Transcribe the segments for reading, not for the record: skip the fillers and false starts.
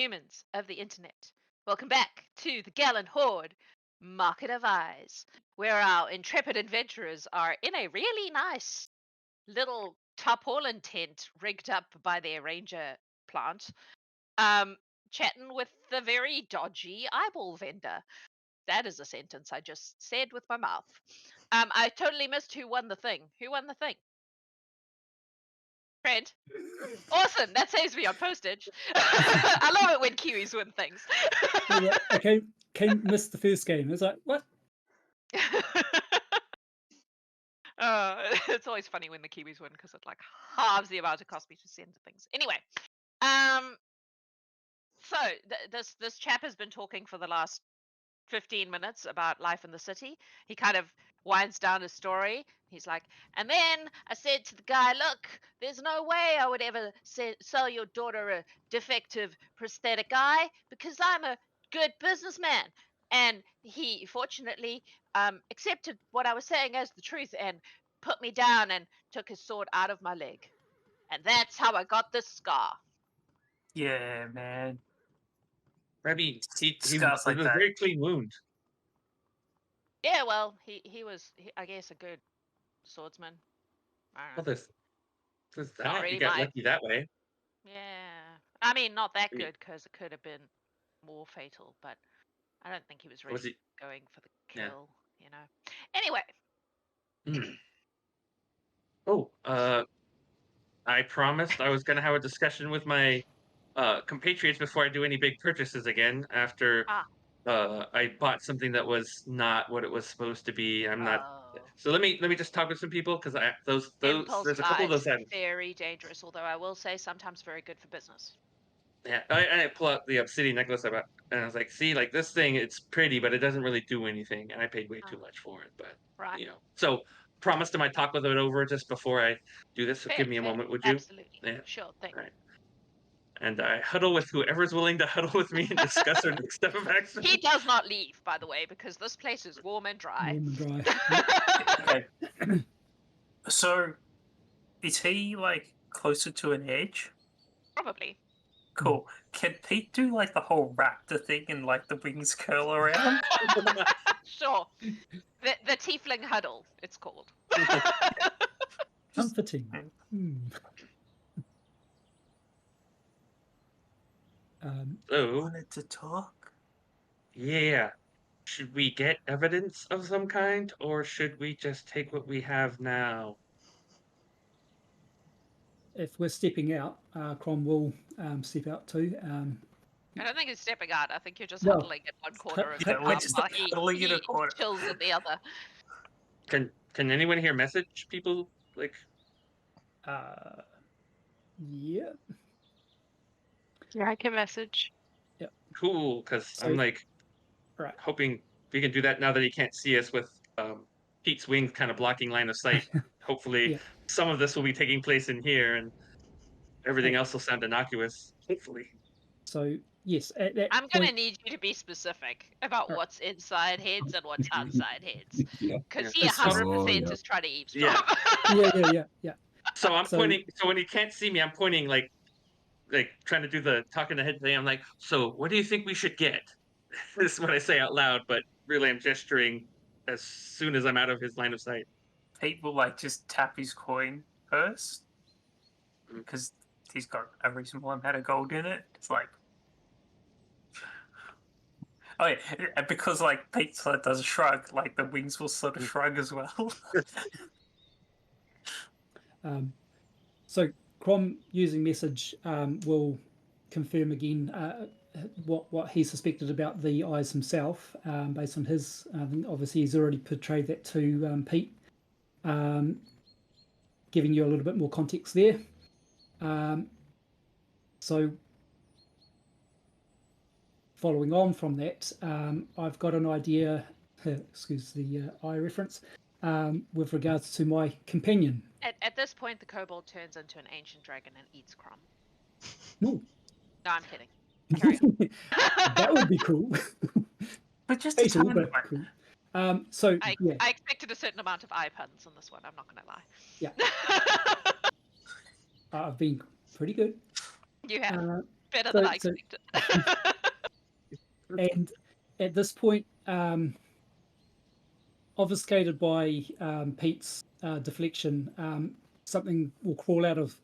humans of the internet. Welcome back to the Gallant Horde, Market of Eyes, where our intrepid adventurers are in a really nice little tarpaulin tent rigged up by their ranger plant, chatting with the very dodgy eyeball vendor. That is a sentence I just said with my mouth. I totally missed who won the thing. Who won the thing? Trent. Awesome. That saves me on postage. I love it when Kiwis win things. Okay, missed the first game. It's like, what? It's always funny when the Kiwis win because it like halves the amount it cost me to send things. Anyway, so this chap has been talking for the last 15 minutes about life in the city. He kind of winds down his story. He's like, and then I said to the guy, look, there's no way I would ever sell your daughter a defective prosthetic eye because I'm a good businessman. And he fortunately accepted what I was saying as the truth and put me down and took his sword out of my leg. And that's how I got this scar. Yeah, man. I mean, it Scars was like a that. very clean wound. Yeah, well, he was, I guess, a good swordsman. I don't know. Well, there's Not that. really You got my- lucky that way. Yeah. I mean, not that I mean- good because it could have been more fatal, but I don't think he was really Was it? going for the Yeah. kill, you know. Anyway, Oh, I promised I was going to have a discussion with my compatriots before I do any big purchases again. After I bought something that was not what it was supposed to be. I'm not. So let me just talk with some people because those impulse there's a couple of buys, those. very dangerous, although I will say sometimes very good for business. Yeah, I pull out the obsidian necklace I bought, and I was like, see, like this thing, it's pretty, but it doesn't really do anything, and I paid way too much for it. But Right. so promised him I'd talk with it over just before I do this. So Fair, give me a fair. moment, would you? Absolutely. Yeah. Sure thing. All right. And I huddle with whoever's willing to huddle with me and discuss our next step of action. He does not leave, by the way, because this place is warm and dry. Warm and dry. Okay. So, is he like closer to an edge? Probably. Cool. Can Pete do like the whole raptor thing and like the wings curl around? Sure. The tiefling huddle, it's called. Comforting. So, Wanted to talk? yeah. Should we get evidence of some kind, or should we just take what we have now? If we're stepping out, Crom will step out too. I don't think it's stepping out. I think you're just No. huddling in one corner of the Yeah, we're car just while huddling in a corner. chills in the other. Can anyone here message people? Like, Yeah. Yeah, I can message. cool, because So- I'm like Right. hoping we can do that now that he can't see us with Pete's wings kind of blocking line of sight. Hopefully, Yeah. some of this will be taking place in here, and everything else will sound innocuous. Hopefully. So yes, at that I'm going to point, need you to be specific about Right. what's inside heads and what's outside heads. Yeah. Because Yeah. he 100% Oh, yeah. is trying to eavesdrop. yeah. So I'm So- pointing. So when he can't see me, I'm pointing like trying to do the talking ahead thing. I'm like, so what do you think we should get? This is what I say out loud, but really I'm gesturing as soon as I'm out of his line of sight. Pete will like just tap his coin first because he's got a reasonable amount of gold in it. It's like, oh yeah, and because like Pete sort of does a shrug, like the wings will sort of shrug as well. So Crom using message will confirm again what he suspected about the eyes himself, based on his. Obviously, he's already portrayed that to Pete, giving you a little bit more context there. So, following on from that, I've got an idea. Excuse the eye reference. With regards to my companion. At this point, the kobold turns into an ancient dragon and eats Crom. Ooh. No, I'm kidding. Carry on. That would be cool. But just a Fatal, tiny but one. cool. So I yeah, expected a certain amount of eye puns on this one. I'm not going to lie. Yeah. I've been pretty good. You have. Better So- than I so- expected. And at this point, obfuscated by Pete's deflection, something will crawl out of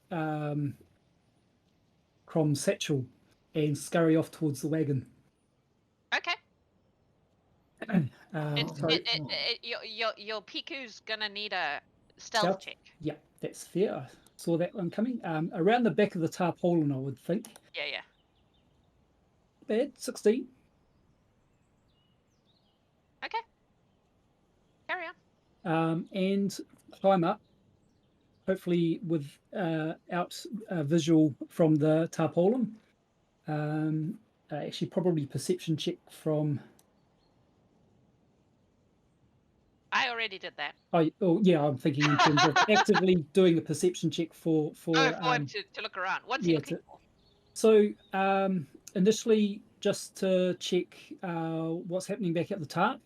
Crom's satchel and scurry off towards the wagon. Okay. So- Your Piku's gonna need a stealth check. Yeah, that's fair. I saw that one coming. Around the back of the tarpaulin, I would think. Yeah. Bad, 16. Okay. Carry on. And climb up, hopefully without visual from the tarpaulin. Actually, probably perception check from. I already did that. Oh yeah, I'm thinking in terms of actively doing a perception check for For him to look around. What's he looking for? So initially, just to check what's happening back at the tarp.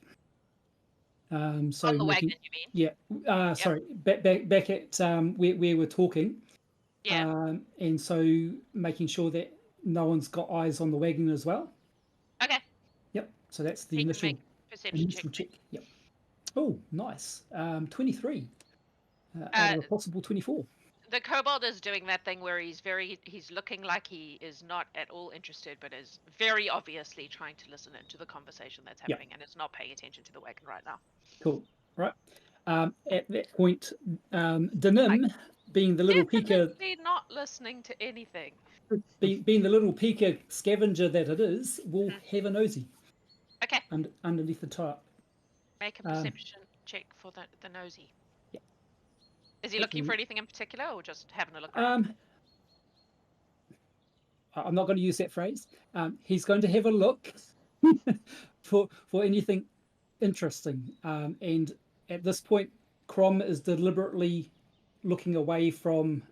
So On the wagon, you mean? Yeah. Sorry. Back at where we're talking. Yeah. And so making sure that no one's got eyes on the wagon as well. Okay. Yep. So that's the He can initial make perception check. Yep. Oh, nice. 23 out of a possible 24. The kobold is doing that thing where he's looking like he is not at all interested, but is very obviously trying to listen into the conversation that's happening and is not paying attention to the wagon right now. Cool. Right. At that point, Denim, being the little Pika, Definitely not listening to anything. being the little Pika scavenger that it is, will have a nosy. Okay. Underneath the tarp. Make a perception check for the nosy. Yeah. Is he looking for anything in particular, or just having a look around? I'm not going to use that phrase. He's going to have a look for anything interesting. And at this point, Crom is deliberately looking away from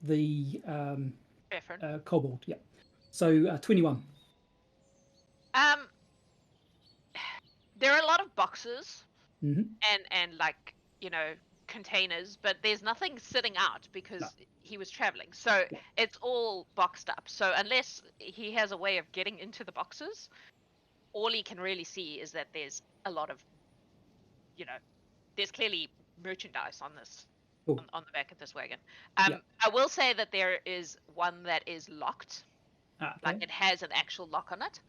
the kobold. Yeah. So 21. There are a lot of boxes Mm-hmm. and like, containers, but there's nothing sitting out because he was traveling. So it's all boxed up. So unless he has a way of getting into the boxes, all he can really see is that there's a lot of, there's clearly merchandise on this, on the back of this wagon. I will say that there is one that is locked. Okay. Like it has an actual lock on it.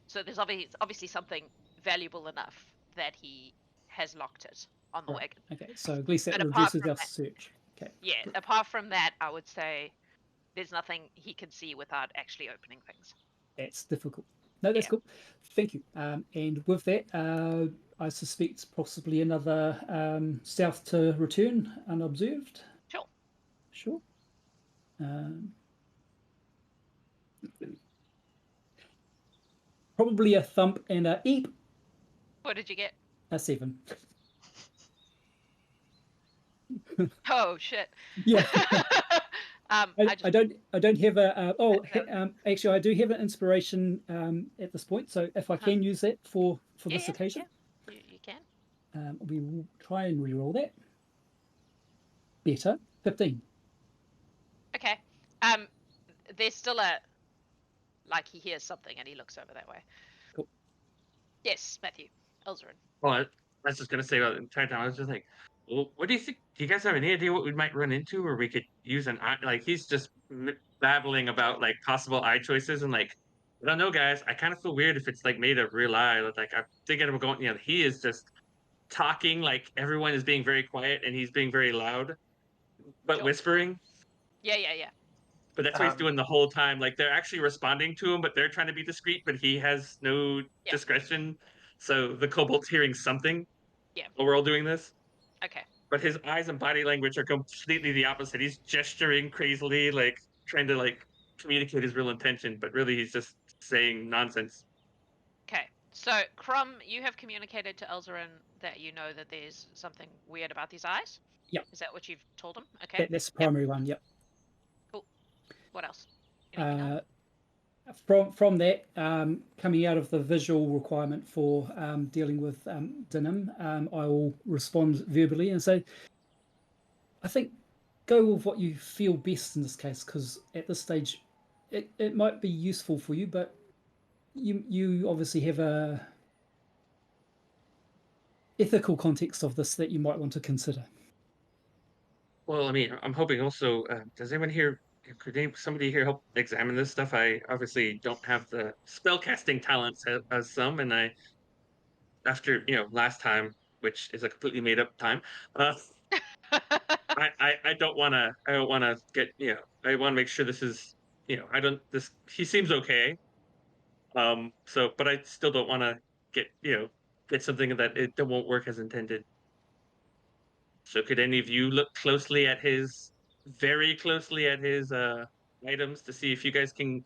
So there's obviously something valuable enough that he has locked it on the wagon. Okay, so at least that But apart reduces from our that- search. Okay. Yeah, apart from that, I would say there's nothing he can see without actually opening things. That's difficult. No, that's cool. Thank you. And with that, I suspect possibly another south to return unobserved. Sure. Probably a thump and a eep. What did you get? A 7. Oh shit. Yeah. I don't have a actually I do have an inspiration at this point, so if I can use that for this occasion. Yeah. You can. We will try and re-roll that. Better. 15. Okay. There's still like he hears something and he looks over that way. Cool. Yes, Matthew. Elzerin. Well, I was just gonna say about the entire time. I was just like, well, what do you think? Do you guys have any idea what we might run into, or we could use an eye? Like he's just babbling about like possible eye choices, and like I don't know, guys. I kind of feel weird if it's like made of real eye. Like I'm thinking of going. He is just talking like everyone is being very quiet and he's being very loud, but whispering. Yeah. But that's what he's doing the whole time. Like they're actually responding to him, but they're trying to be discreet, but he has no discretion. So the kobold's hearing something. Yeah. While we're all doing this. Okay. But his eyes and body language are completely the opposite. He's gesturing crazily, like trying to like communicate his real intention, but really he's just saying nonsense. Okay. So, Crum, you have communicated to Elzerin that you know that there's something weird about these eyes? Yeah. Is that what you've told him? Okay. That's the primary one, yep. Cool. What else? Anything else? From that, coming out of the visual requirement for dealing with Denim, I will respond verbally and say, I think go with what you feel best in this case, because at this stage, it might be useful for you, but you obviously have a ethical context of this that you might want to consider. Well, I mean, I'm hoping also. Does anyone here? Could somebody here help examine this stuff? I obviously don't have the spellcasting talents as some, and after last time, which is a completely made up time, I don't want to. I don't want to get. I want to make sure this is. I don't. This he seems okay. So, but I still don't want to get something that won't work as intended. So could any of you look very closely at his items to see if you guys can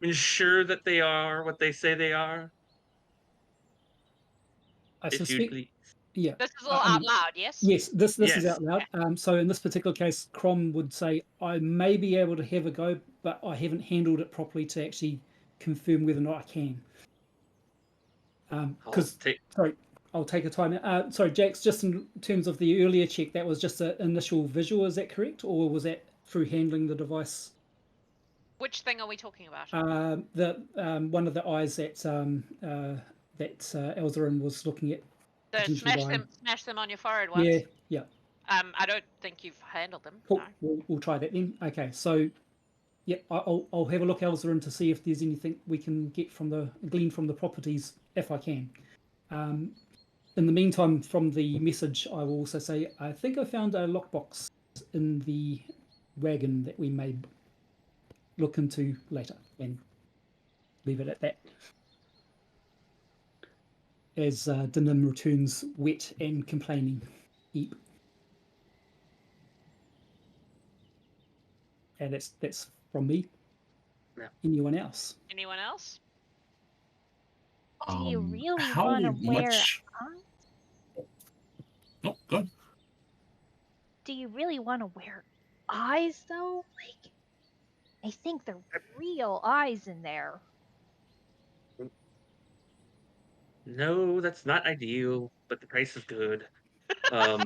ensure that they are what they say they are? I If suspect, you'd please. yeah. This is all out loud, yes? Yes, this is Yes. out loud. So in this particular case, Crom would say, I may be able to have a go, but I haven't handled it properly to actually confirm whether or not I can. Sorry, I'll take a time. Sorry, Jax, just in terms of the earlier check, that was just an initial visual, is that correct? Or was that through handling the device? Which thing are we talking about? The one of the eyes that Elzarin was looking at. So smash them on your forehead once. Yeah, yeah. I don't think you've handled them. Cool. No. We'll try that then. Okay, so yeah, I'll have a look, Elzarin, to see if there's anything we can glean from the properties, if I can. In the meantime, from the message, I will also say I think I found a lockbox in the wagon that we may look into later, and leave it at that. As Dinim returns wet and complaining. Eep. And that's from me. Yeah. Anyone else? Anyone else? Do you really want to wear eyes? No, good. Do you really want to wear eyes, though? Like, I think they're real eyes in there. No, that's not ideal, but the price is good. I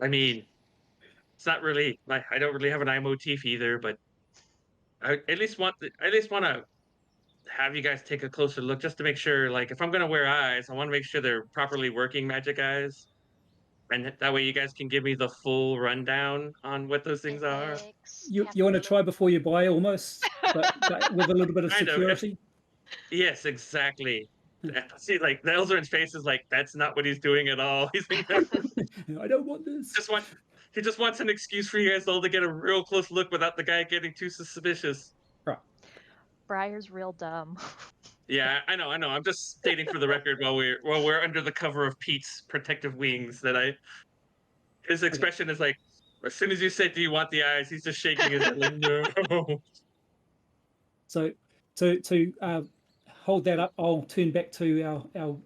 mean, it's not really like I don't really have an eye motif either, but I at least want to have you guys take a closer look just to make sure. Like, if I'm gonna wear eyes, I want to make sure they're properly working magic eyes, and that way you guys can give me the full rundown on what those things are. You want to try before you buy, almost, but with a little bit of security. Yes, exactly. See, like the Elzarin's face is like that's not what he's doing at all. He's like, I don't want this. He just wants an excuse for you guys all to get a real close look without the guy getting too suspicious. Right. Briar's real dumb. Yeah, I know. I'm just stating for the record while we're under the cover of Pete's protective wings that his expression is like, as soon as you say, "Do you want the eyes?" he's just shaking his head like, no. So to hold that up, I'll turn back to our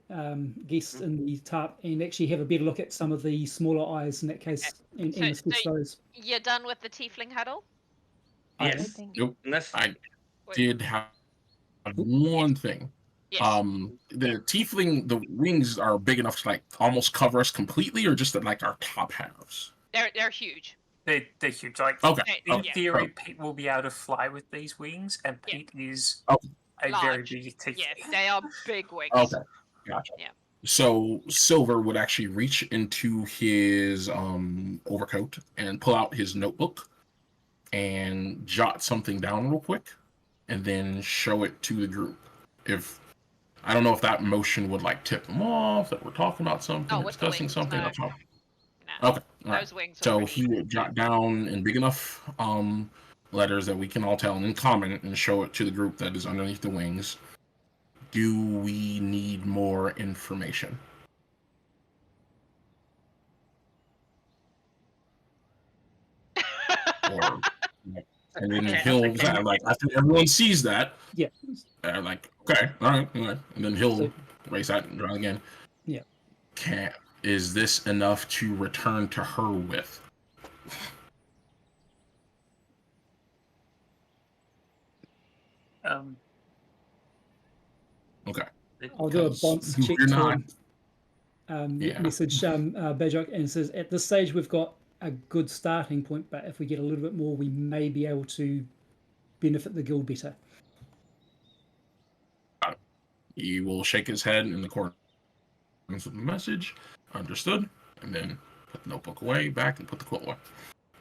guests in the TARP and actually have a better look at some of the smaller eyes in that case, and assess those. You're done with the tiefling huddle? Yes. Nope. I did have one thing. Yes. The tiefling, the wings are big enough to like almost cover us completely, or just at like our top halves? They're huge. They're huge. Like, Okay. in theory, Pete will be able to fly with these wings, and Pete is a very big tiefling. Yes, they are big wings. Okay, gotcha. Yeah. So Silver would actually reach into his overcoat and pull out his notebook and jot something down real quick, and then show it to the group. I don't know if that motion would like tip them off that we're talking about something, discussing something. No. Okay. Those wings. So he would jot down in big enough letters that we can all tell, and then comment and show it to the group that is underneath the wings. Do we need more information? Or, and then he'll like after everyone sees that, like okay, all right, and then he'll erase that and draw again. Yeah. Is this enough to return to her with? Okay. I'll do a bounce check to message Bajok, and says at this stage we've got a good starting point, but if we get a little bit more, we may be able to benefit the guild better. He will shake his head in the corner with the message. Understood. And then put the notebook away, back, and put the quill away.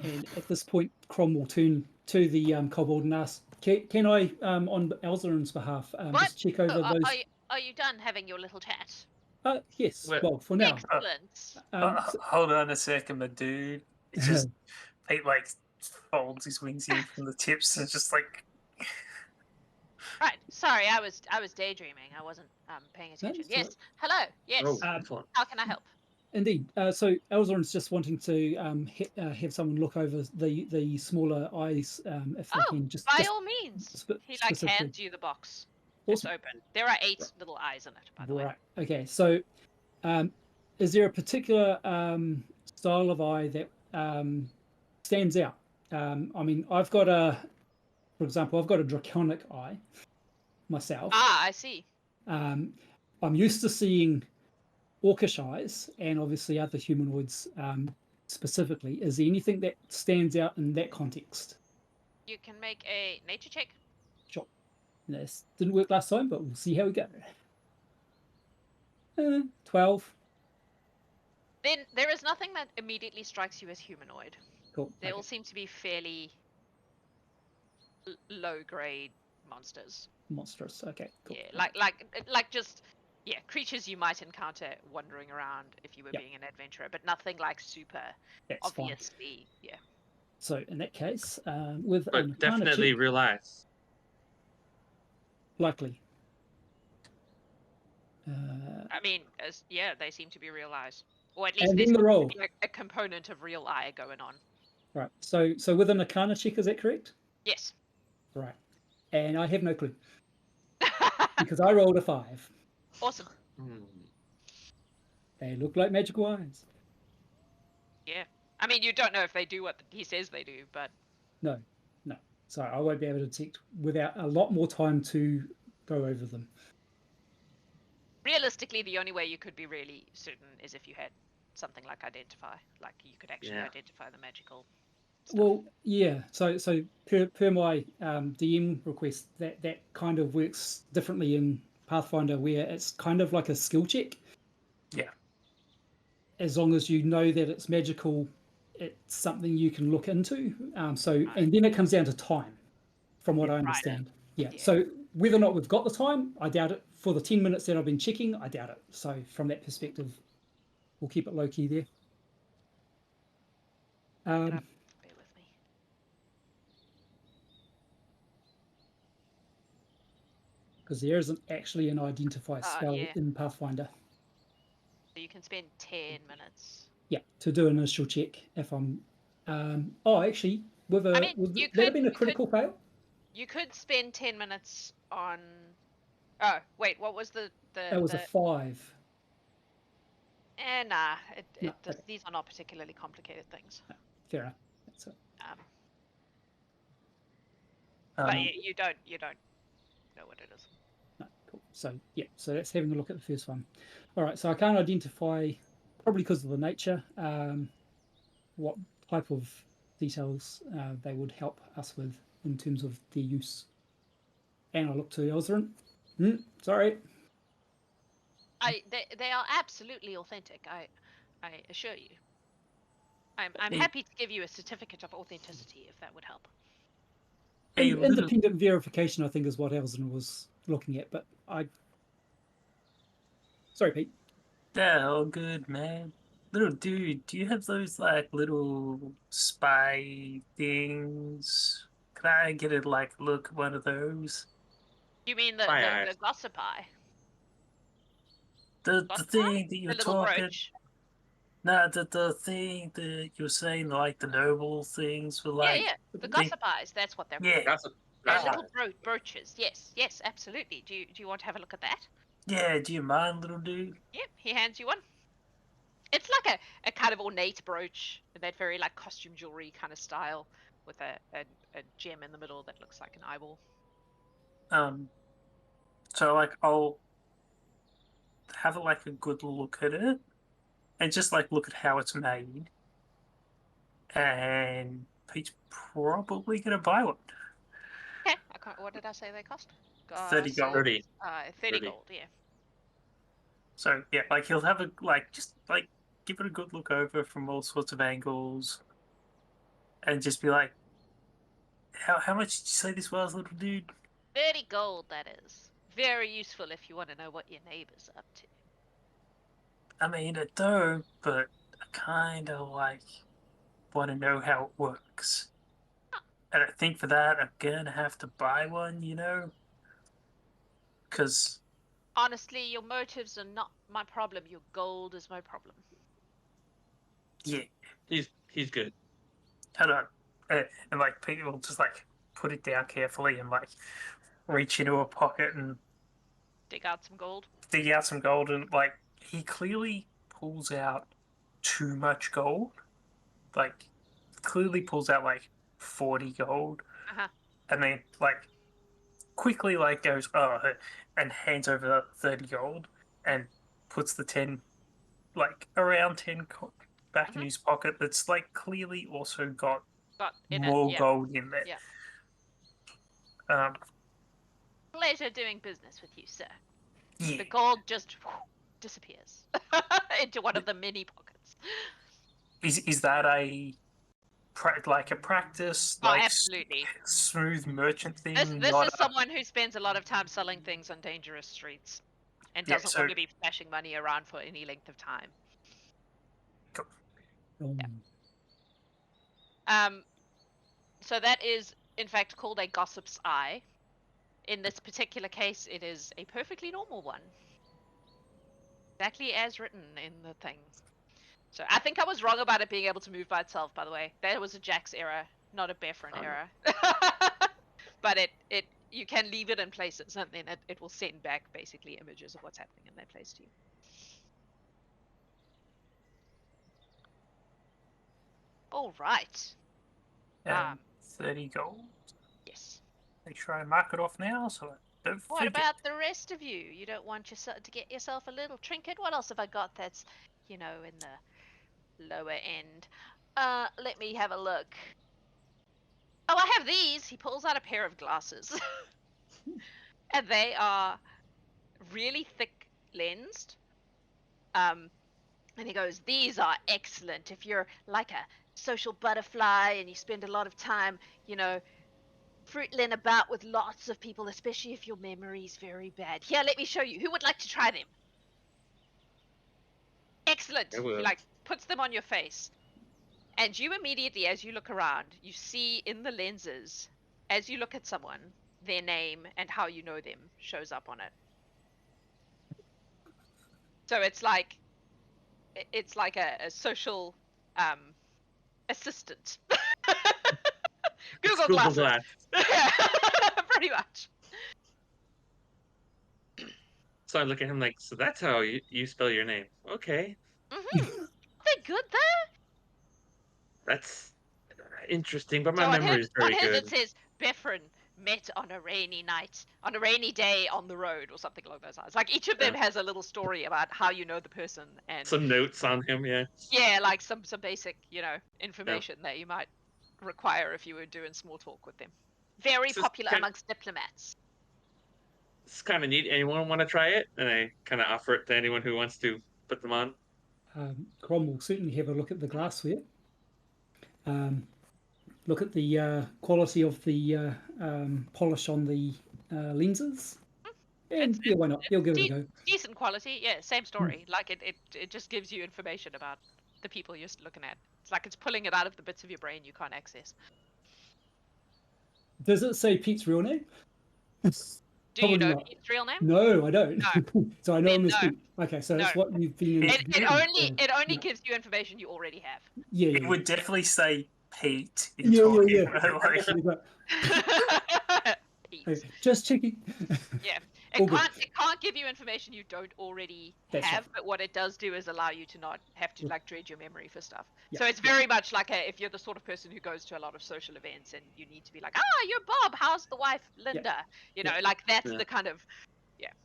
And at this point, Crom will turn to the kobold and ask, can I, on Elzarin's behalf, just check over those... Are you done having your little chat? Yes, well, for now. Excellent. Hold on a second, my dude. It's just, Pete, like, folds his wings in from the tips and just, like... Right, sorry, I was daydreaming. I wasn't paying attention. Yes, right. Hello, yes. Oh, how can I help? Indeed. So Elzarin's just wanting to have someone look over the smaller eyes, if they can. By all means. He hands you the box. Awesome. It's open. There are 8 little eyes in it, by the way. Right. Okay. So, is there a particular style of eye that stands out? I mean, for example, I've got a draconic eye myself. Ah, I see. I'm used to seeing orcish eyes and obviously other humanoids specifically. Is there anything that stands out in that context? You can make a nature check. Sure. This didn't work last time, but we'll see how we go. 12. Then there is nothing that immediately strikes you as humanoid. Cool. They all seem to be fairly low-grade monsters. Monstrous. Okay. Cool. Yeah, like just creatures you might encounter wandering around if you were being an adventurer, but nothing like super obviously. Fine. Yeah. So in that case, with but definitely real eyes. Likely. I mean, they seem to be real eyes, or at least there's a component of real eye going on. Right. So with an Arcana check, is that correct? Yes. Right. And I have no clue because I rolled a 5. Awesome. They look like magical eyes. Yeah. I mean, you don't know if they do what he says they do, but... No. So I won't be able to detect without a lot more time to go over them. Realistically, the only way you could be really certain is if you had something like Identify. Like, you could actually identify the magical stuff. Well, yeah. So per my DM request, that kind of works differently in Pathfinder, where it's kind of like a skill check. Yeah. As long as you know that it's magical, it's something you can look into. And then it comes down to time, from what I understand. Right. Yeah. So whether or not we've got the time, I doubt it. For the 10 minutes that I've been checking, I doubt it. So from that perspective, we'll keep it low key there. Bear with me. Because there isn't actually an identify spell in Pathfinder. So you can spend 10 minutes. Yeah, to do an initial check if I'm... actually, would that have been a critical fail? You could spend 10 minutes on... Oh, wait, what was the... That was a 5. Nah, these are not particularly complicated things. No, fair enough. That's it. But you don't know what it is. No, cool. So that's having a look at the first one. All right, so I can't identify, probably because of the nature, what type of details they would help us with in terms of their use. And I look to Elzarin. Sorry. They are absolutely authentic. I assure you. I'm happy to give you a certificate of authenticity if that would help. Independent verification, I think, is what Elzarin was looking at. But sorry, Pete. Yeah, all good, man. Little dude, do you have those like little spy things? Can I get a look at one of those? You mean the gossip eye? The thing that you were talking. Brooch? No, the thing that you were saying, like the noble things were like. Yeah, the gossip eyes. That's what they're called. Yeah, they're little brooches. Yes, absolutely. Do you want to have a look at that? Yeah, do you mind, little dude? Yep, he hands you one. It's like a kind of ornate brooch, that very like costume jewelry kind of style, with a gem in the middle that looks like an eyeball. So I'll have a good look at it, and just look at how it's made, and Pete's probably gonna buy one. Okay. What did I say they cost? 30 gold. 30. 30 gold. Yeah. So yeah, like he'll have a just give it a good look over from all sorts of angles, and just be like, how much did you say this was, little dude? 30 gold. That is very useful if you want to know what your neighbor's up to. I mean, I don't, but I kind of want to know how it works. And I think for that, I'm gonna have to buy one, because Honestly, your motives are not my problem. Your gold is my problem. yeah, He's good. hold on, and Pete will just put it down carefully and reach into a pocket and Dig out some gold. dig out some gold, and he clearly pulls out too much gold. Clearly pulls out 40 gold, and then quickly goes and hands over 30 gold and puts the 10 around 10 back in his pocket. That's clearly also got more gold in there. Yeah. Pleasure doing business with you, sir. Yeah. The gold just disappears into one of the mini pockets. Is that a practice? Oh, absolutely. Smooth merchant thing? This is someone who spends a lot of time selling things on dangerous streets and doesn't want to be flashing money around for any length of time. Cool. Yeah. So that is, in fact, called a gossip's eye. In this particular case, it is a perfectly normal one. Exactly as written in the thing. So I think I was wrong about it being able to move by itself, by the way. That was a Jack's error, not a Befren error. But you can leave it in places, and then it will send back basically images of what's happening in that place to you. All right. 30 gold. Yes. Make sure I mark it off now, so I don't What forget. about the rest of you? You don't want yourself to get yourself a little trinket? What else have I got that's, in the lower end? Let me have a look. Oh, I have these. He pulls out a pair of glasses. And they are really thick lensed. And he goes, these are excellent if you're like a social butterfly and you spend a lot of time, fruitling about with lots of people, especially if your memory's very bad. Here, let me show you. Who would like to try them? Excellent. He puts them on your face. And you immediately, as you look around, you see in the lenses, as you look at someone, their name and how you know them shows up on it. So it's like a social assistant. Google Glasses. Yeah, pretty much. So I look at him like, so that's how you spell your name. Okay. Mm-hmm. They're good there. That's interesting, but my memory is very good. It says Befren met on a rainy night, on a rainy day on the road, or something along those lines. Each of them has a little story about how you know the person and some notes on him. Yeah. Yeah, some basic, information that you might require if you were doing small talk with them. Very popular amongst diplomats. It's kind of neat. Anyone want to try it? And I kind of offer it to anyone who wants to put them on. Crom will certainly have a look at the glassware. Look at the quality of the polish on the lenses. And why not? He'll give it a go. Decent quality, yeah, same story. It just gives you information about the people you're looking at. It's like it's pulling it out of the bits of your brain you can't access. Does it say Pete's real name? Do you know Pete's real name? No, I don't. No. So I know him as Pete. Okay, so that's what you've been. It only gives you information you already have. Yeah. It would definitely say Pete. Yeah. Pete. Just checking. Yeah. It can't give you information you don't already have, but what it does do is allow you to not have to dread your memory for stuff. Yeah. So it's very much like if you're the sort of person who goes to a lot of social events and you need to be like, you're Bob, how's the wife Linda? That's the kind of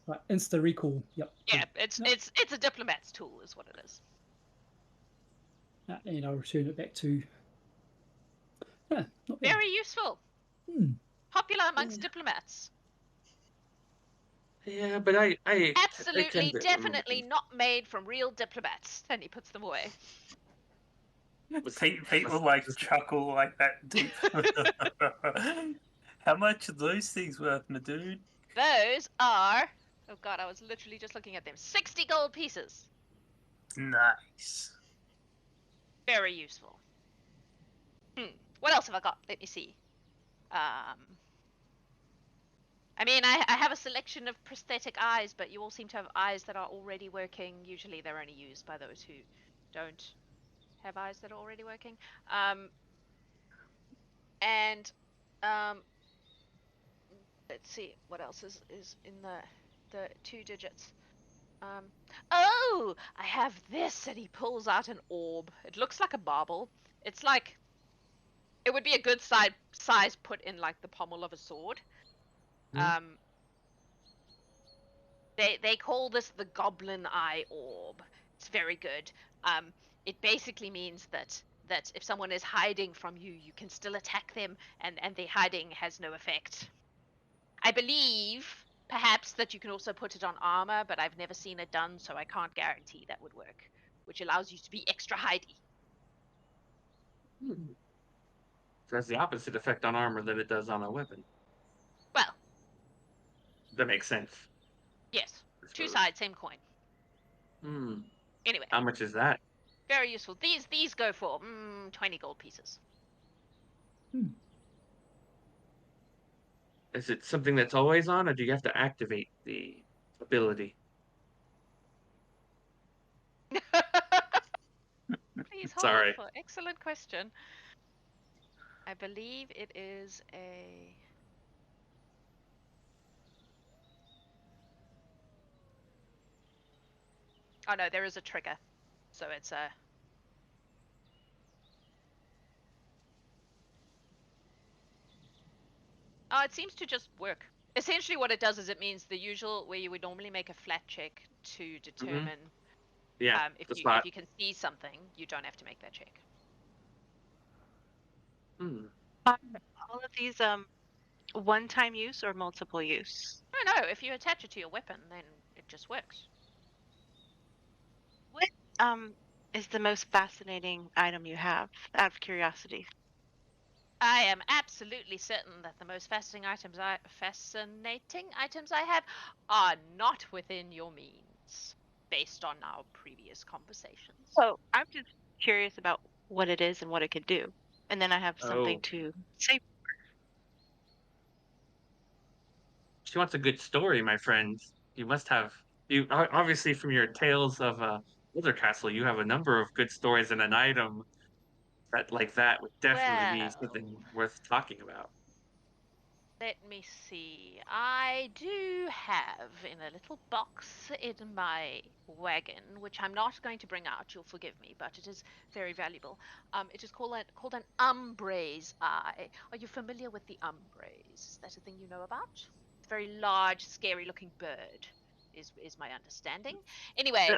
Right, insta recall. Yep. Yeah, it's a diplomat's tool is what it is. And I'll return it back to Yeah, not bad. Very useful. Hmm. Popular amongst diplomats. Yeah, but I Absolutely, tend to remember definitely things. not made from real diplomats. And he puts them away. Pete will like chuckle like that deep. How much are those things worth, my dude? Those are, oh god, I was literally just looking at them. 60 gold pieces. Nice. Very useful. What else have I got? Let me see. I mean, I have a selection of prosthetic eyes, but you all seem to have eyes that are already working. Usually they're only used by those who don't have eyes that are already working. Let's see what else is in the 2 digits. Oh, I have this, and he pulls out an orb. It looks like a marble. It's like, it would be a good size put in like the pommel of a sword. They call this the Goblin Eye Orb. It's very good. It basically means that if someone is hiding from you, you can still attack them, and the hiding has no effect. I believe perhaps that you can also put it on armor, but I've never seen it done, so I can't guarantee that would work. Which allows you to be extra hidey. So it has the opposite effect on armor than it does on a weapon. Well, that makes sense. Yes, 2 sides, same coin. Anyway, how much is that? Very useful. These go for 20 gold pieces. Is it something that's always on, or do you have to activate the ability? Please hold Sorry. for excellent question. I believe it is a... Oh no, there is a trigger. So it's a... Oh, it seems to just work. Essentially what it does is it means the usual, where you would normally make a flat check to determine if you can see something, you don't have to make that check. All of these one-time use or multiple use? No, if you attach it to your weapon, then it just works. What is the most fascinating item you have, out of curiosity? I am absolutely certain that the most fascinating items I have are not within your means, based on our previous conversations. So I'm just curious about what it is and what it could do, and then I have something to say. She wants a good story, my friend. You must have. You obviously, from your tales of Wither Castle, you have a number of good stories, and an item that would definitely be something worth talking about. Let me see. I do have in a little box in my wagon, which I'm not going to bring out, you'll forgive me, but it is very valuable. It is called an umbraze eye. Are you familiar with the umbraze? Is that a thing you know about? It's a very large, scary-looking bird, is my understanding. Anyway,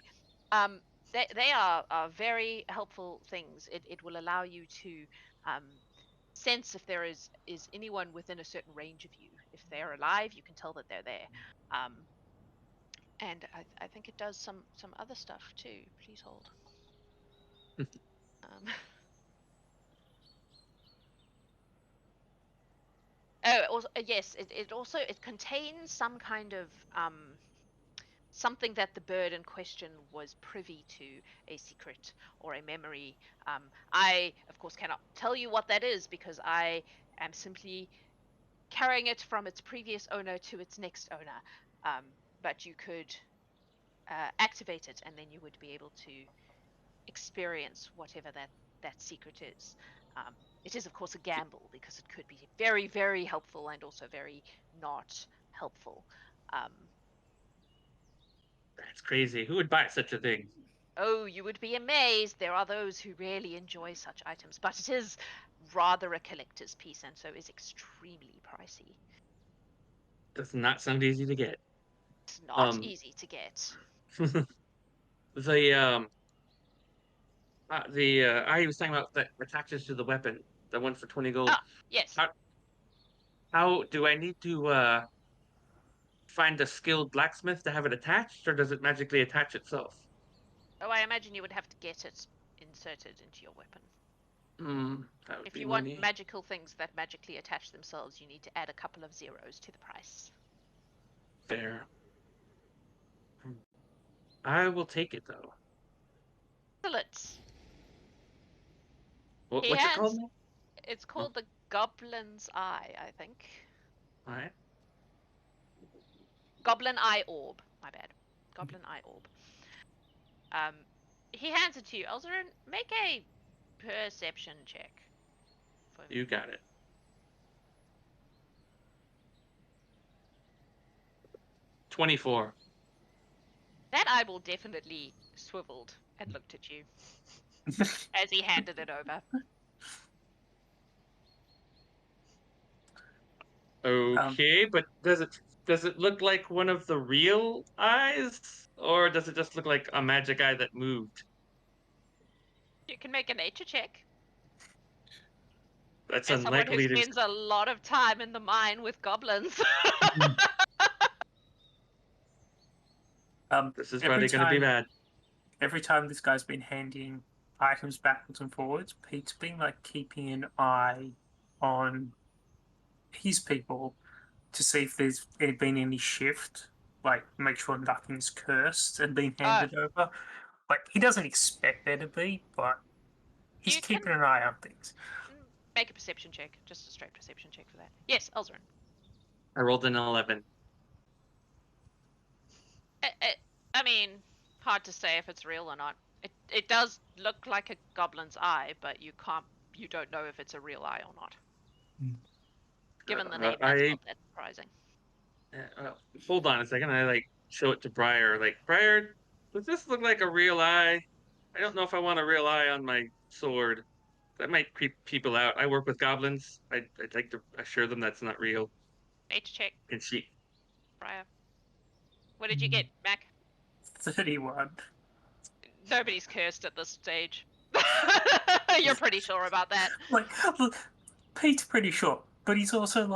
they are very helpful things. It will allow you to sense if there is anyone within a certain range of you. If they're alive, you can tell that they're there. And I think it does some other stuff too. Please hold. Also, yes, it also contains some kind of something that the bird in question was privy to, a secret or a memory. I, of course, cannot tell you what that is because I am simply carrying it from its previous owner to its next owner. But you could activate it, and then you would be able to experience whatever that secret is. It is, of course, a gamble because it could be very, very helpful and also very not helpful. That's crazy. Who would buy such a thing? Oh, you would be amazed. There are those who really enjoy such items, but it is rather a collector's piece and so is extremely pricey. Does not sound easy to get. It's not easy to get. The eye he was talking about that attaches to the weapon. The one for 20 gold. Yes. How do I need to find a skilled blacksmith to have it attached, or does it magically attach itself? Oh, I imagine you would have to get it inserted into your weapon. That would If be you money. want magical things that magically attach themselves, you need to add a couple of zeros to the price. Fair. I will take it though. Excellent. What's it called? It's called the Goblin's Eye, I think. Alright. Goblin Eye Orb. My bad. Goblin Eye Orb. He hands it to you. Elzarin, make a perception check. You got it. 24. That eyeball definitely swiveled and looked at you as he handed it over. Okay, but does it look like one of the real eyes, or does it just look like a magic eye that moved? You can make a nature check. That's As someone unlikely who to. spends a lot of time in the mine with goblins. This is probably going to be bad. Every time this guy's been handing items backwards and forwards, Pete's been like keeping an eye on his people to see if there's been any shift, like make sure nothing's cursed and being handed over. Like he doesn't expect there to be, but he's keeping an eye on things. Make a perception check, just a straight perception check for that. Yes, Elzarin. I rolled an 11. I mean, hard to say if it's real or not. It does look like a goblin's eye, but you don't know if it's a real eye or not. Given the name, that's not that surprising. Hold on a second. I show it to Briar. Briar, does this look like a real eye? I don't know if I want a real eye on my sword. That might creep people out. I work with goblins. I'd like to assure them that's not real. Nature check. And she. Briar. What did you get, Mac? 31. Nobody's cursed at this stage. You're pretty sure about that. Look, Pete's pretty sure, but he's also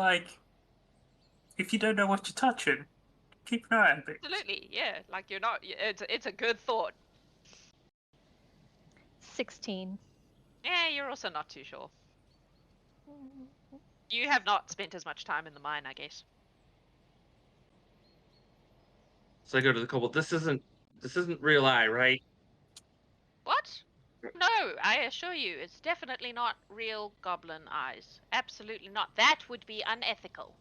if you don't know what you're touching, keep an eye on things. Absolutely, yeah. You're not. It's a good thought. 16. Yeah, you're also not too sure. You have not spent as much time in the mine, I guess. So I go to the kobold. This isn't real eye, right? What? No, I assure you, it's definitely not real goblin eyes. Absolutely not. That would be unethical.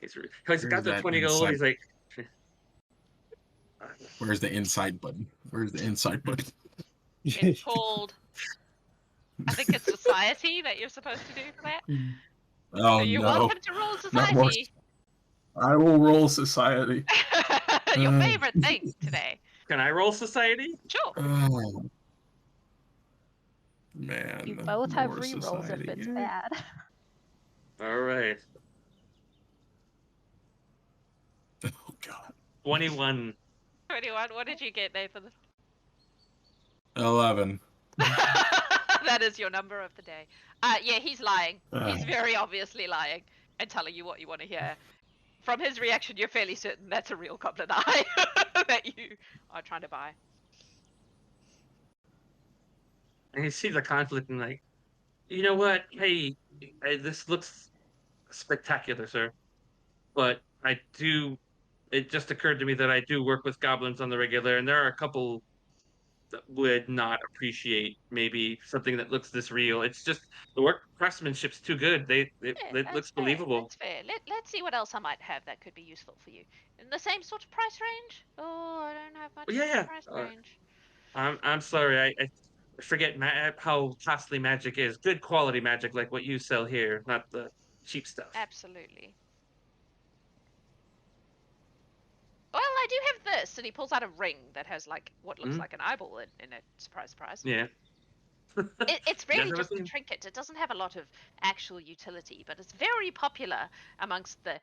He's got the 20 gold. He's like, where's the inside button? Where's the inside button? It's called, I think it's society that you're supposed to do for that. Oh, so you're no. welcome to roll society. I will roll society. Your favorite thing today. Can I roll society? Sure. Oh, man. You both have more rerolls if society. it's bad. All right. Oh, God. 21. 21. What did you get, Nathan? 11. That is your number of the day. Yeah, he's lying. He's very obviously lying and telling you what you want to hear. From his reaction, you're fairly certain that's a real goblin eye that you are trying to buy. And you see the conflict and you know what? Hey, this looks spectacular, sir. But it just occurred to me that I do work with goblins on the regular, and there are a couple that would not appreciate maybe something that looks this real. It's just the craftsmanship's too good. It looks fair. believable. That's fair. Let's see what else I might have that could be useful for you. In the same sort of price range? Oh, I don't have much in the price range. I'm sorry. I forget how costly magic is. Good quality magic like what you sell here, not the cheap stuff. Absolutely. Well, I do have this, and he pulls out a ring that has what looks like an eyeball in it. Surprise, surprise. Yeah. It's really just a trinket. It doesn't have a lot of actual utility, but it's very popular amongst the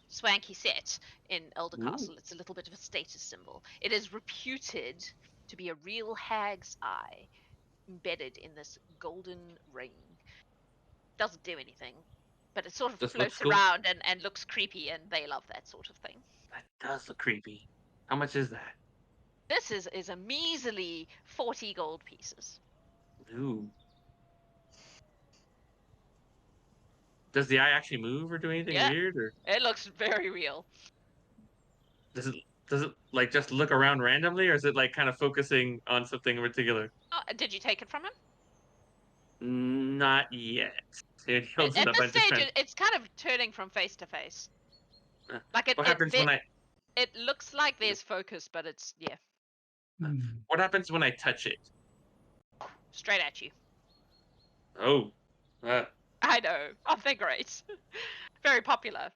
swanky set in Elder Ooh. Castle. It's a little bit of a status symbol. It is reputed to be a real hag's eye embedded in this golden ring. Doesn't do anything, but it sort of Just floats looks cool. around and looks creepy, and they love that sort of thing. That does look creepy. How much is that? This is a measly 40 gold pieces. Ooh. Does the eye actually move or do anything Yeah. weird, or It looks very real. does it like just look around randomly, or is it like kind of focusing on something in particular? Oh, did you take it from him? Not yet. It holds At it up. this I'm just stage, trying. it's kind of turning from face to face. Like What happens when I? It looks like there's focus, but it's What happens when I touch it? straight at you. Oh. I know. Oh, they're great. Very popular.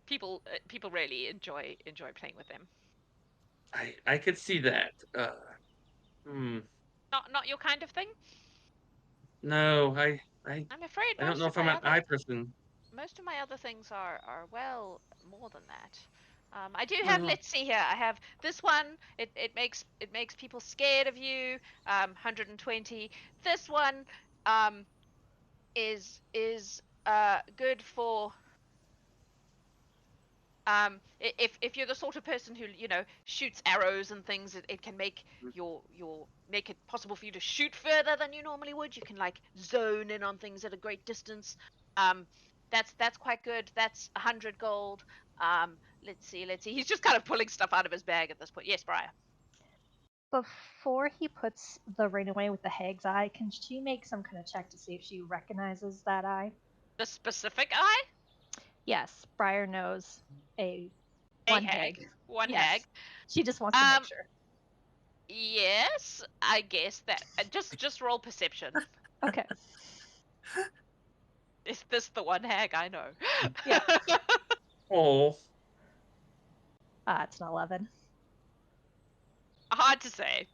People really enjoy playing with them. I could see that. Not your kind of thing. No, I'm afraid I don't know if I'm an eye person. most of my other things are well more than that. I do have. Let's see here. I have this one. It makes people scared of you. 120. This one is good for if you're the sort of person who shoots arrows and things. It can make make it possible for you to shoot further than you normally would. You can like zone in on things at a great distance. That's quite good. That's 100 gold. Let's see. He's just kind of pulling stuff out of his bag at this point. Yes, Briar. Before he puts the ring away with the hag's eye, can she make some kind of check to see if she recognizes that eye? The specific eye? Yes, Briar knows one hag. One yes. hag. She just wants to make sure. Yes, I guess that. Just roll perception. Okay. Is this the one hag I know? Yeah. Oh. It's an 11. Hard to say.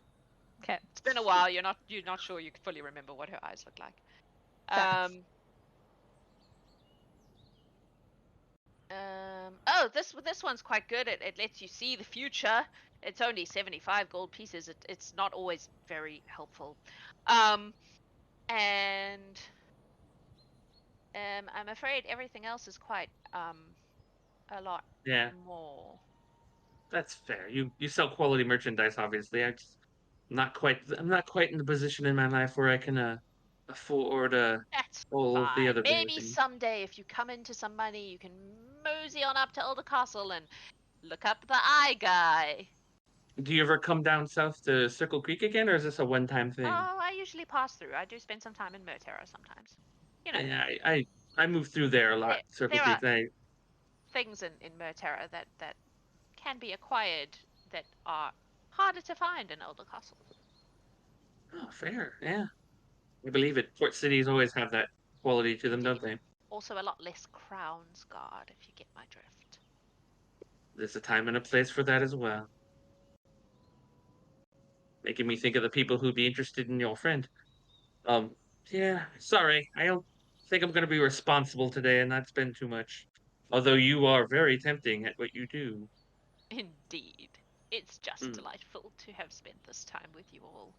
Okay. It's been a while. You're not sure you can fully remember what her eyes look like. Oh, this one's quite good. It lets you see the future. It's only 75 gold pieces. It's not always very helpful. And I'm afraid everything else is quite a lot more. That's fair. You sell quality merchandise, obviously. I'm not quite in the position in my life where I can afford That's all fine. the other Maybe things. someday, if you come into some money, you can mosey on up to Elder Castle and look up the eye guy. Do you ever come down south to Circle Creek again, or is this a one-time thing? Oh, I usually pass through. I do spend some time in Merterra sometimes. Yeah, I move through there a lot. Circle Creek. Are things in Merterra that can be acquired that are harder to find in Elder Castle. Oh, fair. Yeah, I believe it. Port cities always have that quality to them, don't they? Also, a lot less crowns guard, if you get my drift. There's a time and a place for that as well. Making me think of the people who'd be interested in your friend. Yeah, sorry. I don't think I'm going to be responsible today and not spend too much. Although you are very tempting at what you do. Indeed. It's just delightful to have spent this time with you all.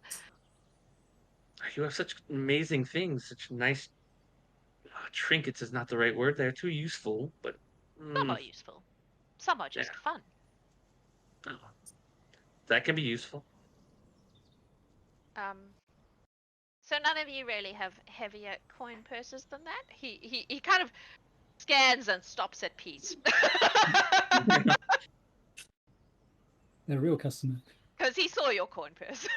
You have such amazing things, such nice... trinkets is not the right word. They're too useful, but... Some are useful. Some are just fun. Oh, that can be useful. So none of you really have heavier coin purses than that? He kind of scans and stops at Pete. They're a real customer. Because he saw your coin purse.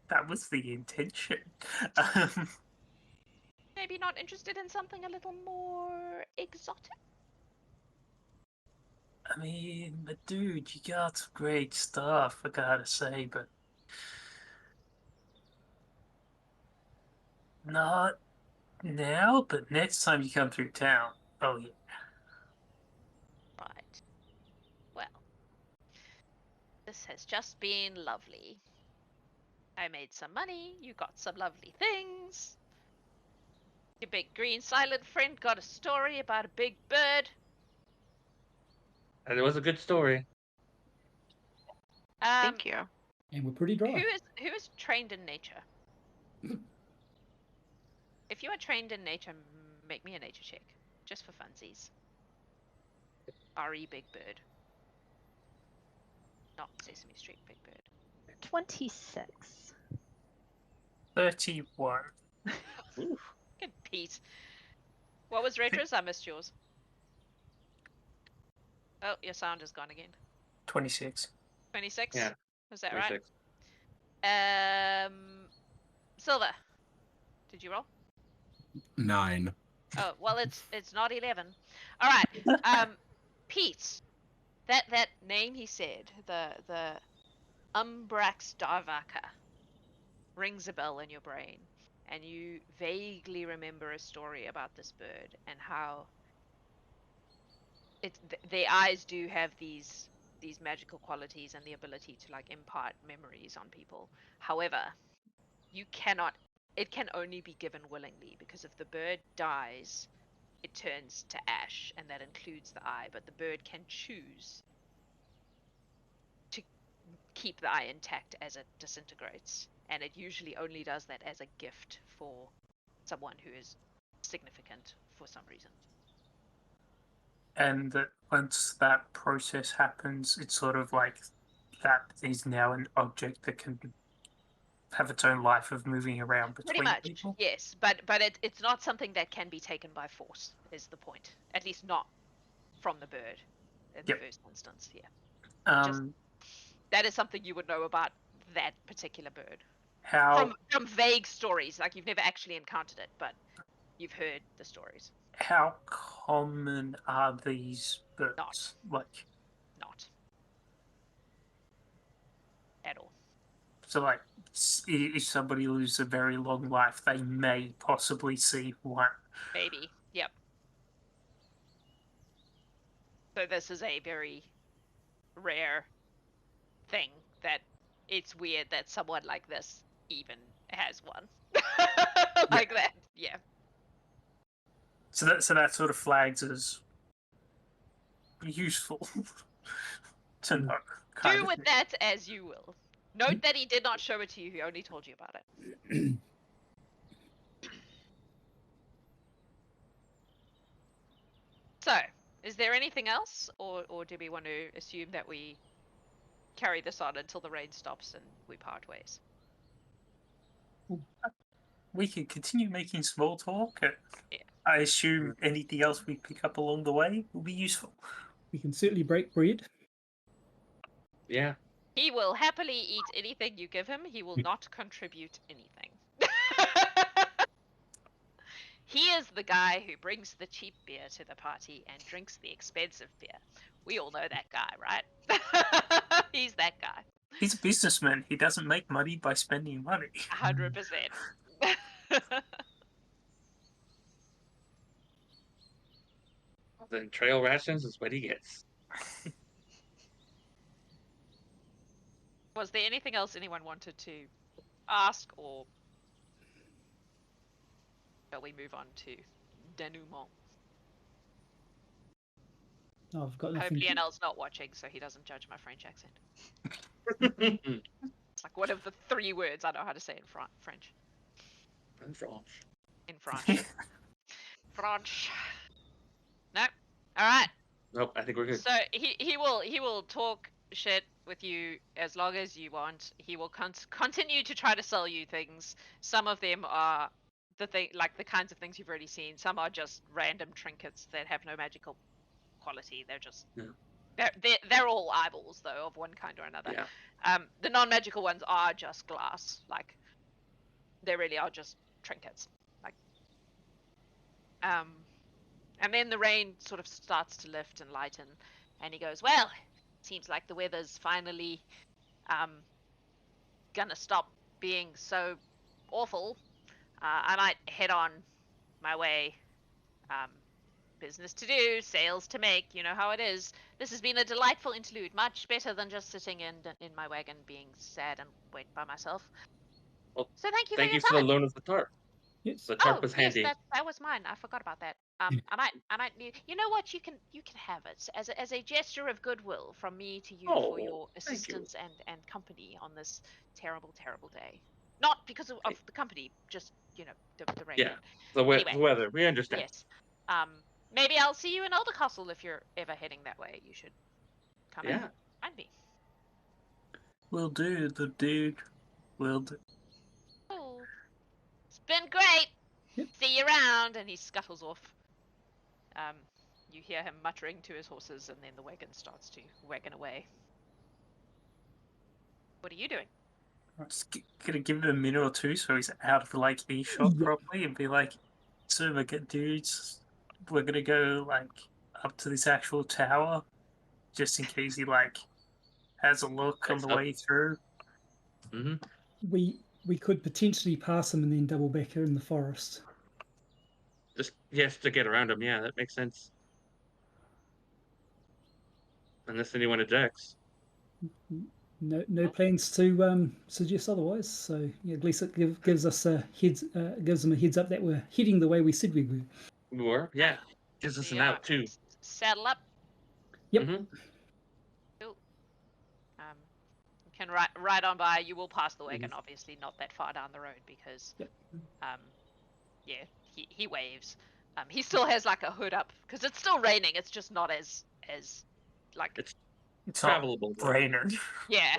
That was the intention. Maybe not interested in something a little more exotic? I mean, but dude, you got some great stuff, I gotta say, but... Not now, but next time you come through town. Oh, yeah. Right. Well, this has just been lovely. I made some money, you got some lovely things. Your big green silent friend got a story about a big bird. And it was a good story. Thank you. And we're pretty dry. Who is trained in nature? If you are trained in nature, make me a nature check, just for funsies. RE Big Bird. Not Sesame Street Big Bird. 26. 31. Good Pete. What was Retro's? I missed yours. Oh, your sound is gone again. 26. 26? Yeah. Was that 26. right? Silver. Did you roll? 9. Oh, well, it's not 11. All right. Pete. That name he said, the Umbrax Darvaka, rings a bell in your brain, and you vaguely remember a story about this bird and how their eyes do have these magical qualities and the ability to like impart memories on people. However, it can only be given willingly, because if the bird dies, it turns to ash, and that includes the eye, but the bird can choose to keep the eye intact as it disintegrates, and it usually only does that as a gift for someone who is significant for some reason. And that once that process happens, it's sort of like that is now an object that can have its own life of moving around between Pretty much, people. yes, but it's not something that can be taken by force, is the point. At least not from the bird in the first instance. Yeah. That is something you would know about that particular bird. How From vague stories, like you've never actually encountered it, but you've heard the stories. how common are these birds? Not. Like, not at all. So, like, if somebody lives a very long life, they may possibly see one. Maybe. Yep. So this is a very rare thing that it's weird that someone like this even has one. Like that. Yeah. So that sort of flags as useful to know. Do with that as you will. Note that he did not show it to you, he only told you about it. So, is there anything else, or do we want to assume that we carry this on until the rain stops and we part ways? We can continue making small talk. Yeah. I assume anything else we pick up along the way will be useful. We can certainly break bread. Yeah. He will happily eat anything you give him. He will not contribute anything. He is the guy who brings the cheap beer to the party and drinks the expensive beer. We all know that guy, right? He's that guy. He's a businessman. He doesn't make money by spending money. 100%. Then trail rations is what he gets. Was there anything else anyone wanted to ask, or shall we move on to denouement? Oh, I've got nothing. Hopefully Lionel's not watching, so he doesn't judge my French accent. It's like one of the 3 words I know how to say in French. In French. In French. French. No. All right. Nope, I think we're good. So he will talk shit with you as long as you want. He will continue to try to sell you things. Some of them are the kinds of things you've already seen. Some are just random trinkets that have no magical quality. They're just they're all eyeballs though, of one kind or another. Yeah. The non-magical ones are just glass. Like they really are just trinkets. Like and then the rain sort of starts to lift and lighten, and he goes, well, seems like the weather's finally gonna stop being so awful. I might head on my way. Business to do, sales to make, you know how it is. This has been a delightful interlude, much better than just sitting in my wagon being sad and wait by myself. Well, so thank you for for the your time. loan of the tarp. Yes. The tarp Oh, was yes, handy. that was mine. I forgot about that. I might need. You know what? You can have it as a gesture of goodwill from me to you for your Oh, thank you. assistance and company on this terrible, terrible day. Not because of the company, just the rain. Yeah, the Anyway, weather. We understand. yes. Maybe I'll see you in Castle if you're ever heading that way. You should come and Yeah. find me. Will do, the dude. Will do. Oh, it's been great. Yep. See you around, and he scuttles off. You hear him muttering to his horses, and then the wagon starts to wagon away. What are you doing? Just gonna give it a minute or two so he's out of like earshot Yeah. properly and be like, so my good dudes, we're gonna go like up to this actual tower just in case he like has a look on the way through. Mm-hmm. We could potentially pass him and then double back here in the forest. Just yes, to get around him. Yeah, that makes sense. Unless anyone objects. No plans to suggest otherwise. So yeah, at least it gives us gives them a heads up that we're heading the way we said we were. We were, yeah. Gives us an out too. Saddle up. Yep. Mm-hmm. Cool. You can ride on by. You will pass the wagon, obviously, not that far down the road because, yeah, he waves. He still has like a hood up because it's still raining. It's just not as like It's travelable. Raining. Yeah.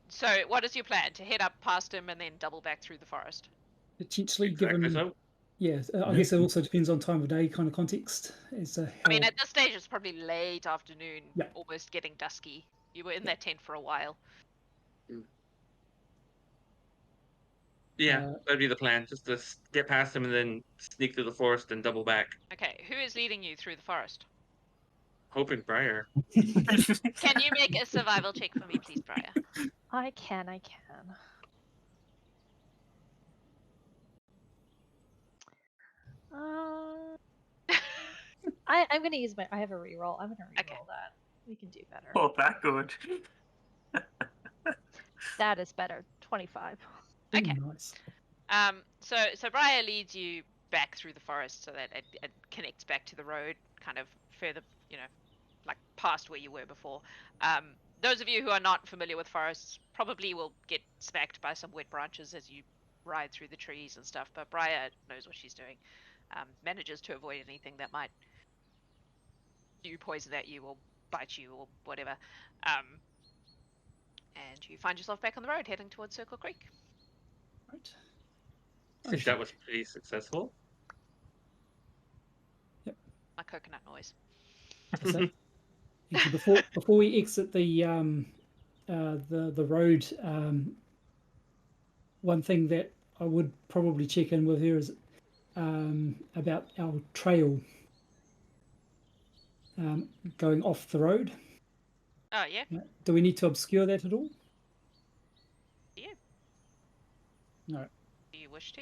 So what is your plan? To head up past him and then double back through the forest? Potentially, Exactly given. so. Yeah, I guess it also depends on time of day kind of context. I mean, at this stage, it's probably late afternoon, Yeah. almost getting dusky. You were in that tent for a while. Yeah, that'd be the plan. Just to get past him and then sneak through the forest and double back. Okay, who is leading you through the forest? Hoping Briar. Can you make a survival check for me, please, Briar? I can. I'm gonna use my. I have a reroll. I'm gonna reroll that. We can do better. Oh, that good. That is better. 25. Okay. Nice. So Briar leads you back through the forest so that it connects back to the road, kind of further, like past where you were before. Those of you who are not familiar with forests probably will get smacked by some wet branches as you ride through the trees and stuff, but Briar knows what she's doing. Manages to avoid anything that might spew poison at you or bite you or whatever. And you find yourself back on the road heading towards Circle Creek. Right. I think that was pretty successful. Yep. My coconut noise. So, before we exit the road, one thing that I would probably check in with her is about our trail going off the road. Oh, yeah? Do we need to obscure that at all? Yeah. No. Do you wish to?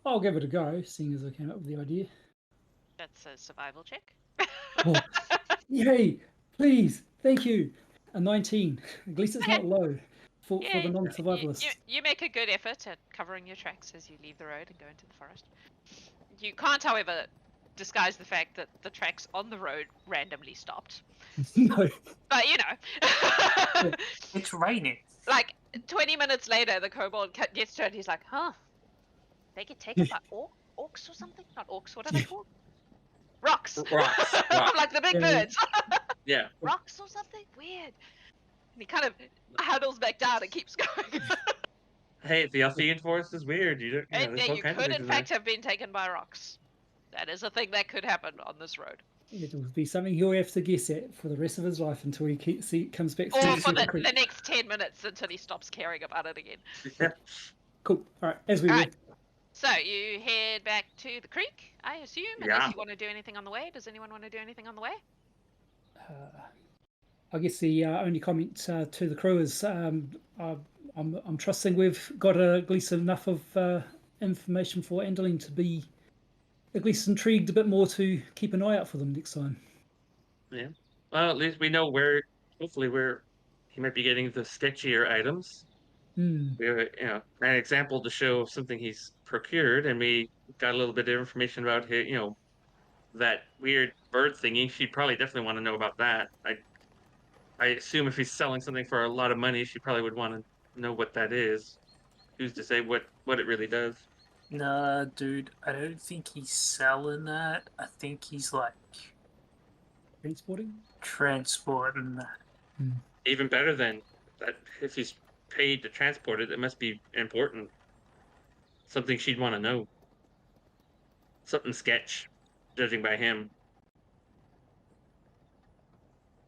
I'll give it a go, seeing as I came up with the idea. That's a survival check. Oh, yay! Please, thank you. A 19. At least it's not low for the non-survivalist. You make a good effort at covering your tracks as you leave the road and go into the forest. You can't, however, disguise the fact that the tracks on the road randomly stopped. No. But, It's raining. Like, 20 minutes later, the kobold gets to it and he's like, huh? They get taken by orcs or something? Not orcs, what are they called? Rocks. Rocks. Like the big birds. Yeah. Rocks or something? Weird. And he kind of huddles back down and keeps going. Hey, the Alphean forest is weird. You could, in fact, have been taken by rocks. That is a thing that could happen on this road. It will be something he'll have to guess at for the rest of his life until he comes back. Or for the next 10 minutes until he stops caring about it again. Yeah. Cool. All right, as we were. So you head back to the creek, I assume, unless you want to do anything on the way. Does anyone want to do anything on the way? I guess the only comment to the crew is I'm trusting we've got at least enough of information for Andaline to be at least intrigued a bit more to keep an eye out for them next time. Yeah. Well, at least we know hopefully where he might be getting the sketchier items. We have an example to show something he's procured, and we got a little bit of information about his, that weird bird thingy. She'd probably definitely want to know about that. I assume if he's selling something for a lot of money, she probably would want to know what that is. Who's to say what it really does? Nah, dude, I don't think he's selling that. I think he's like transporting that. Even better than that. If he's paid to transport it, it must be important. Something she'd want to know. Something sketch, judging by him.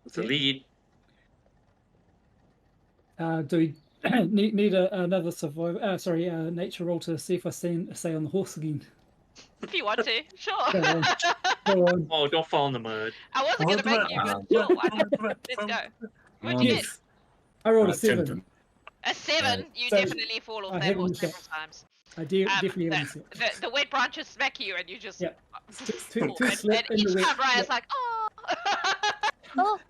It's a lead. Do we need another nature roll to see if I stay on the horse again? If you want to, sure. Go on. Oh, don't fall in the mud. I wasn't going to make you, but sure. Let's go. What'd you get? I rolled a 7. A 7? You definitely fall off that horse several times. I definitely on the wet branches smack you, and you just... Yeah. And each time Ryan's like, oh!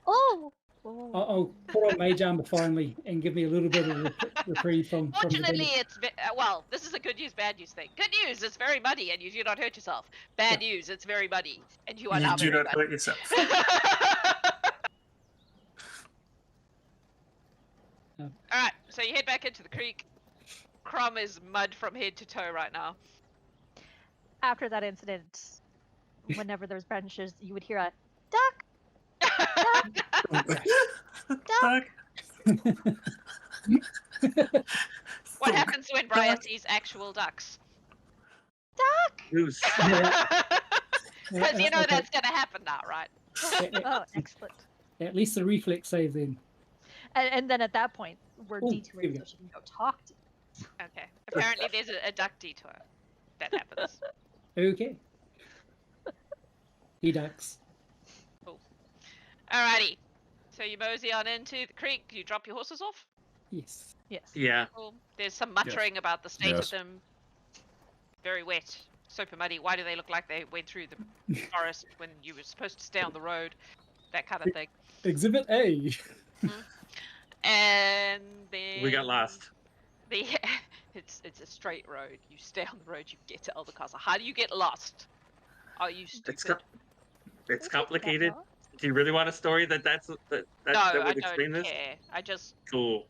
I'll put on Mage Armor finally and give me a little bit of reprieve from Fortunately, it's... well, this is a good news, bad news thing. Good news, it's very muddy, and you do not hurt yourself. Bad news, it's very muddy, and you are now very muddy. You do not hurt yourself. Alright, so you head back into the creek. Crom is mud from head to toe right now. After that incident, whenever there's branches, you would hear a duck! Duck! What happens when Brian sees actual ducks? Duck! Goose. Because you know that's going to happen now, right? Oh, excellent. At least the reflex save then. And then at that point, we're detouring so she can go talk to you. Okay. Apparently there's a duck detour. That happens. Okay. He ducks. Cool. Alrighty. So you mosey on into the creek. You drop your horses off? Yes. Yes. Yeah. Cool. There's some muttering about the state of them. Very wet. Super muddy. Why do they look like they went through the forest when you were supposed to stay on the road? That kind of thing. Exhibit A. And then we got lost. It's a straight road. You stay on the road, you get to Elder Castle. How do you get lost? Are you stupid? It's complicated. Do you really want a story that would explain this? Care. I just cool.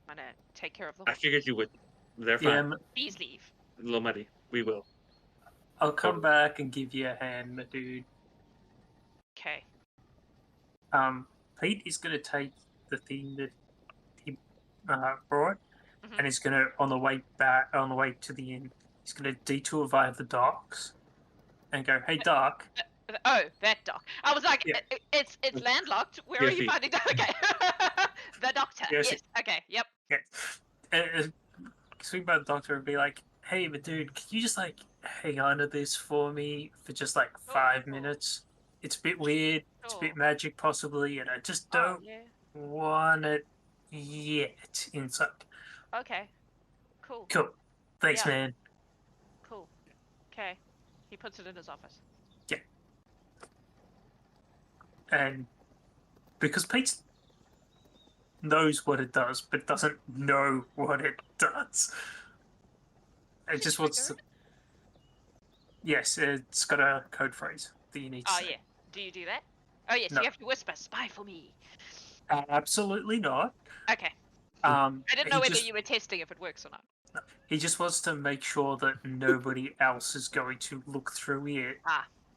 I'm gonna take care of the I figured you would. They're fine. Yeah, please leave. A little muddy. We will. I'll come back and give you a hand, my dude. Okay. Pete is gonna take the thing that he brought, and he's gonna on the way to the inn, he's gonna detour via the docks, and go, "Hey, Doc." Oh, that dock. I was like, it's landlocked. Where are you finding that? Okay. The doctor. Yes. Okay. Yep. Yeah. Swing by the doctor and be like, "Hey, but dude, can you just like hang on to this for me for just like 5 minutes? It's a bit weird. It's a bit magic, possibly, and I just don't want it yet inside." Okay. Cool. Cool. Thanks, man. Cool. Okay. He puts it in his office. Yeah. And because Pete knows what it does, but doesn't know what it does. It just wants to... Yes, it's got a code phrase that you need to say. Yeah. Do you do that? Oh, yes, you have to whisper, "Spy for me." Absolutely not. Okay. I didn't know whether you were testing if it works or not. No, he just wants to make sure that nobody else is going to look through it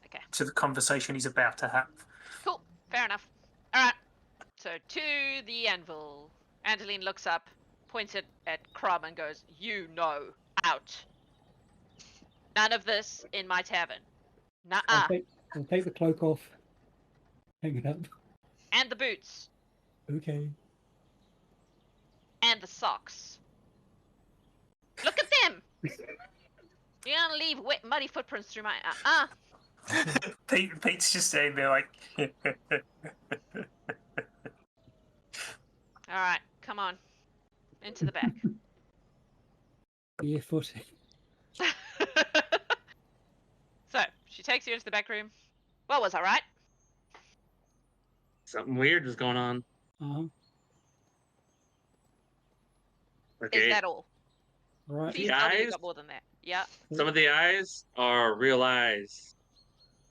okay. to the conversation he's about to have. Cool. Fair enough. All right. So, to the anvil. Andaline looks up, points it at Crumb and goes, "You know, out. None of this in my tavern. Nuh-uh. I'll take the cloak off. Hang it up. And the boots. Okay. And the socks. Look at them! You're gonna leave wet, muddy footprints through my... Pete's just standing there like... Alright, come on. Into the back. Barefoot. So, she takes you into the back room. What was I right? Something weird was going on. Okay. Is that all? Right. Please The tell me you eyes? got more than that. Yeah. Some of the eyes are real eyes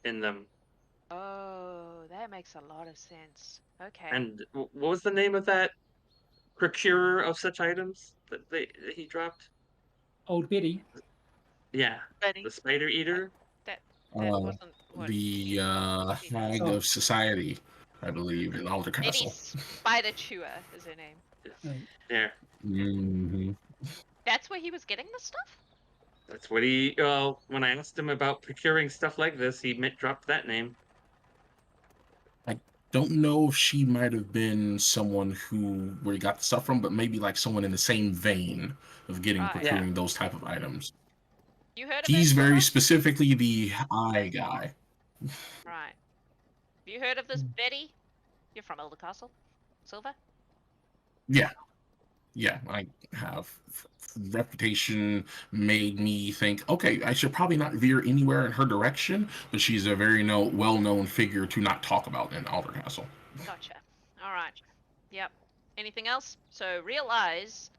in them. Oh, that makes a lot of sense. Okay. And what was the name of that procurer of such items that he dropped? Old Betty. Yeah, Betty. the spider eater. That Uh, wasn't what the Hag Oh. of Society, I believe, in Alder Betty Castle. Spider Chewer is her name. There. Mm-hmm. That's where he was getting the stuff? That's what he. Well, when I asked him about procuring stuff like this, he dropped that name. Don't know if she might have been someone where he got the stuff from, but maybe like someone in the same vein of procuring those type of items. You heard of He's it, very Silver? specifically the eye guy. Right. Have you heard of this Betty? You're from Elder Castle, Silver? Yeah, I have. Reputation made me think, okay, I should probably not veer anywhere in her direction, but she's a very well-known figure to not talk about in Alder Castle. Gotcha. All right. Yep. Anything else? So real eyes,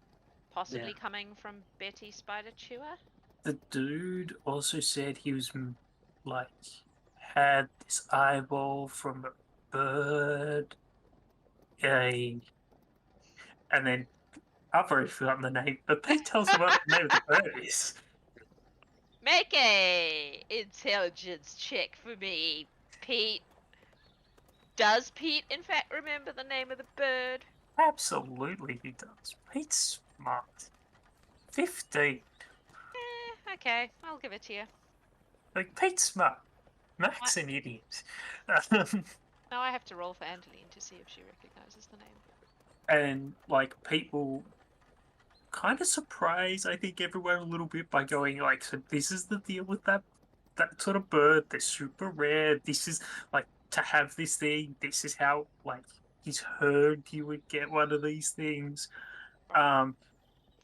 possibly coming from Betty Spider Chewer. The dude also said he was like had this eyeball from a bird. And then I've already forgotten the name, but Pete tells him what the name of the bird is. Make a intelligence check for me, Pete. Does Pete, in fact, remember the name of the bird? Absolutely, he does. Pete's smart. 15. Okay, I'll give it to you. Like, Pete's smart. Mac's an idiot. Now I have to roll for Andaline to see if she recognizes the name. And, like, people kind of surprise, I think, everyone a little bit by going, like, so this is the deal with that sort of bird. They're super rare. This is, like, to have this thing, this is how, like, he's heard you would get one of these things. And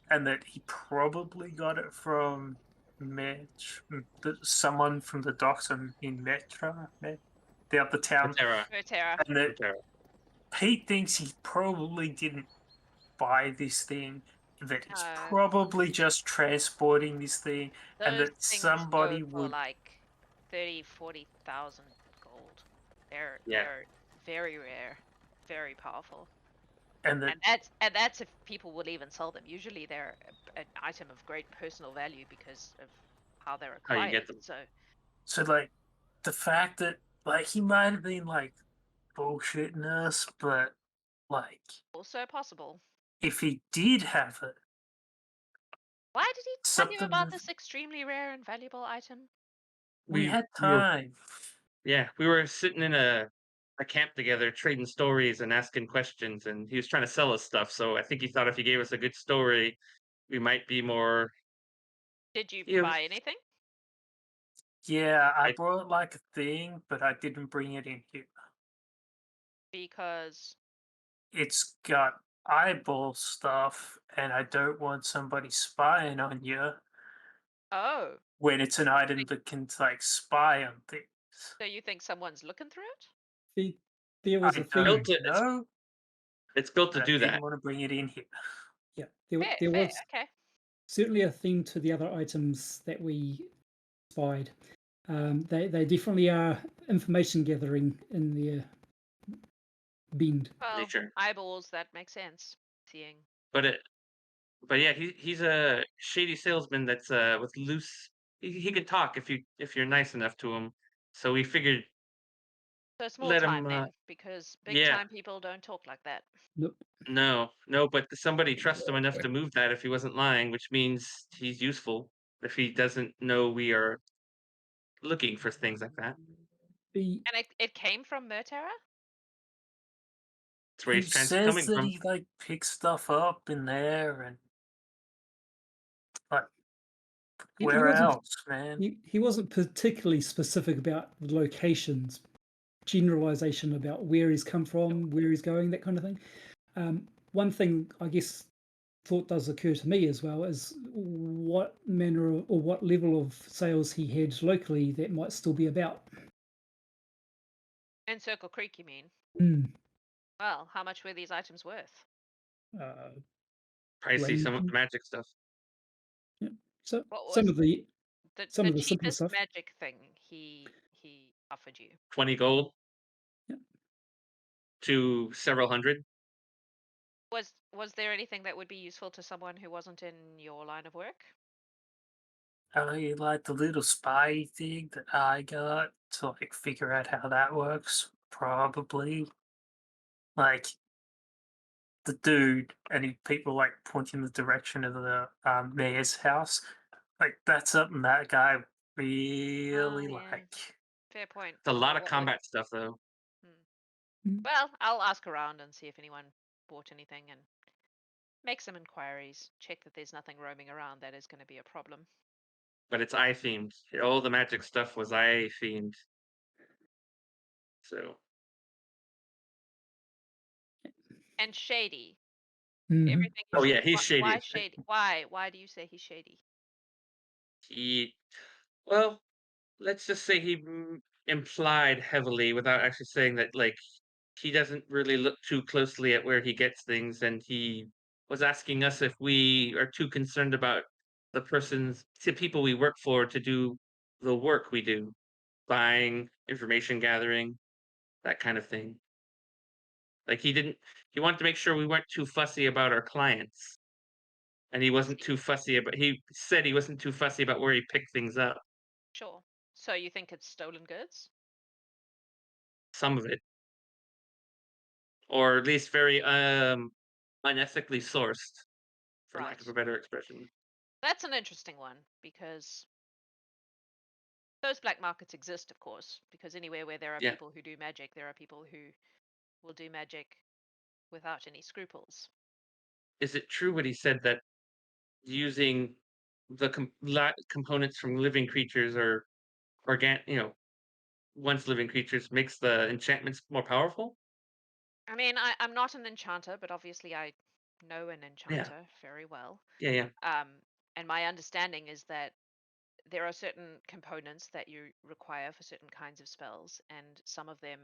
that he probably got it from someone from the docks in Metra, the other town. Verterra. And that Pete thinks he probably didn't buy this thing, that he's probably just transporting this thing, and that somebody go for like 30,000-40,000 gold. They're very rare, very powerful. And that's if people will even sell them. Usually they're an item of great personal value because of how they're acquired. How you get them. So like the fact that like he might have been like bullshitting us, but like also possible. If he did have it, why did he tell you about this extremely rare and valuable item? We had time. We were sitting in a camp together, trading stories and asking questions, and he was trying to sell us stuff. So I think he thought if he gave us a good story, we might be more. Did you buy anything? Yeah, I brought like a thing, but I didn't bring it in here. Because? It's got eyeball stuff, and I don't want somebody spying on you. Oh. When it's an item that can like spy on things. So you think someone's looking through it? There was a thing. No, it's built to do that. I didn't want to bring it in here. Yeah, there was certainly a theme to the other items that we spied. They definitely are information gathering in their bend. Well, eyeballs, that makes sense. Seeing. But yeah, he's a shady salesman that's with loose. He can talk if you're nice enough to him. So we figured. So small time then, because big time people don't talk like that. Nope. No, but somebody trusts him enough to move that if he wasn't lying, which means he's useful if he doesn't know we are looking for things like that. And it came from Verterra? That's where he says that he like picks stuff up in there and like where else, man? He wasn't particularly specific about the locations, generalization about where he's come from, where he's going, that kind of thing. One thing I guess thought does occur to me as well is what manner or what level of sales he had locally that might still be about. In Circle Creek, you mean? Mm. Well, how much were these items worth? pricey, some of the blend. magic stuff. Yeah. So What some was of the the simpler cheapest stuff. magic thing he offered you? 20 gold Yeah. to several hundred. Was there anything that would be useful to someone who wasn't in your line of work? Like the little spy thing that I got to like figure out how that works. Probably like the dude, and people like point in the direction of the mayor's house. Like that's something that guy really yeah. like. Fair point. It's a lot of What would- combat stuff, though. Well, I'll ask around and see if anyone bought anything and make some inquiries. Check that there's nothing roaming around that is going to be a problem. But it's eye themed. All the magic stuff was eye themed. So. And shady. Mhm. Everything. Oh yeah, he's Why shady. shady? Why do you say he's shady? Well, let's just say he implied heavily without actually saying that, like, he doesn't really look too closely at where he gets things, and he was asking us if we are too concerned about the people we work for to do the work we do, buying, information gathering, that kind of thing. Like he wanted to make sure we weren't too fussy about our clients. And he wasn't too fussy he said he wasn't too fussy about where he picked things up. Sure. So you think it's stolen goods? Some of it. Or at least very unethically sourced, for lack of a better expression. That's an interesting one because those black markets exist, of course, because anywhere where there are people who do magic, there are people who will do magic without any scruples. Is it true what he said that using the components from living creatures or once living creatures makes the enchantments more powerful? I mean, I'm not an enchanter, but obviously I know an enchanter very well. Yeah. And my understanding is that there are certain components that you require for certain kinds of spells, and some of them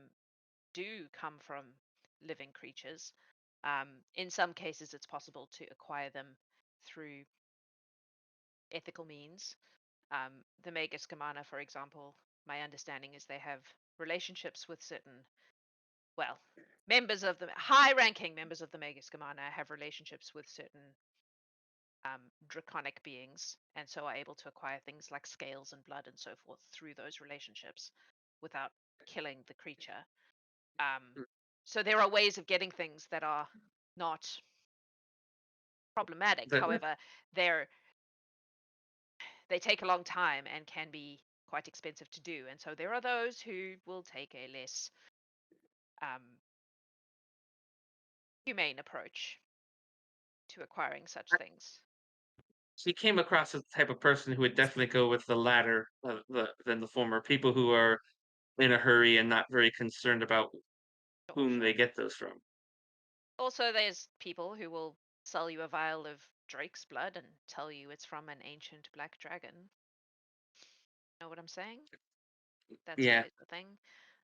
do come from living creatures. In some cases, it's possible to acquire them through ethical means. The Magus Gamana, for example, my understanding is they have relationships with certain, high-ranking members of the Magus Gamana have relationships with certain draconic beings, and so are able to acquire things like scales and blood and so forth through those relationships without killing the creature. So there are ways of getting things that are not problematic. However, they take a long time and can be quite expensive to do. And so there are those who will take a less humane approach to acquiring such things. He came across as the type of person who would definitely go with the latter than the former. People who are in a hurry and not very concerned about whom they get those from. Also, there's people who will sell you a vial of Drake's blood and tell you it's from an ancient black dragon. Know what I'm saying? That's always the thing.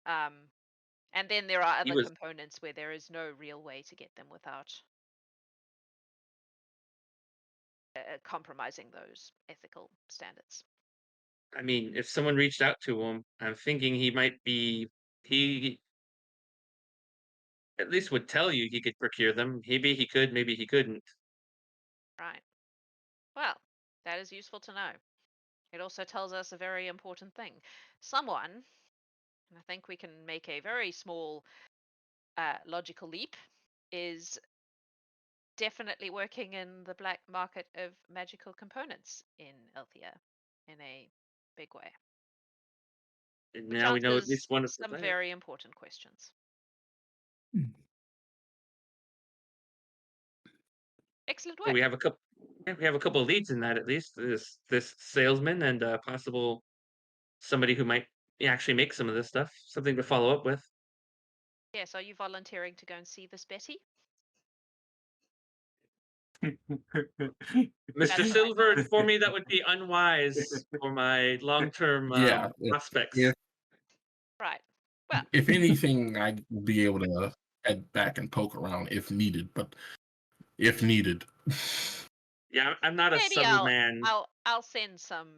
And then there are other components where there is no real way to get them without compromising those ethical standards. I mean, if someone reached out to him, I'm thinking he at least would tell you he could procure them. Maybe he could, maybe he couldn't. Right. Well, that is useful to know. It also tells us a very important thing. Someone, and I think we can make a very small logical leap, is definitely working in the black market of magical components in Althea in a big way. And now we know at least one of some very important questions. Excellent work. So we have a couple of leads in that, at least. This salesman and possible somebody who might actually make some of this stuff. Something to follow up with. Yes, are you volunteering to go and see this Betty? Mr. Silver informed me that would be unwise for my long-term prospects. Right. Well, if anything, I'd be able to head back and poke around if needed, but if needed. Yeah, I'm not a Maybe subtle man. I'll send some.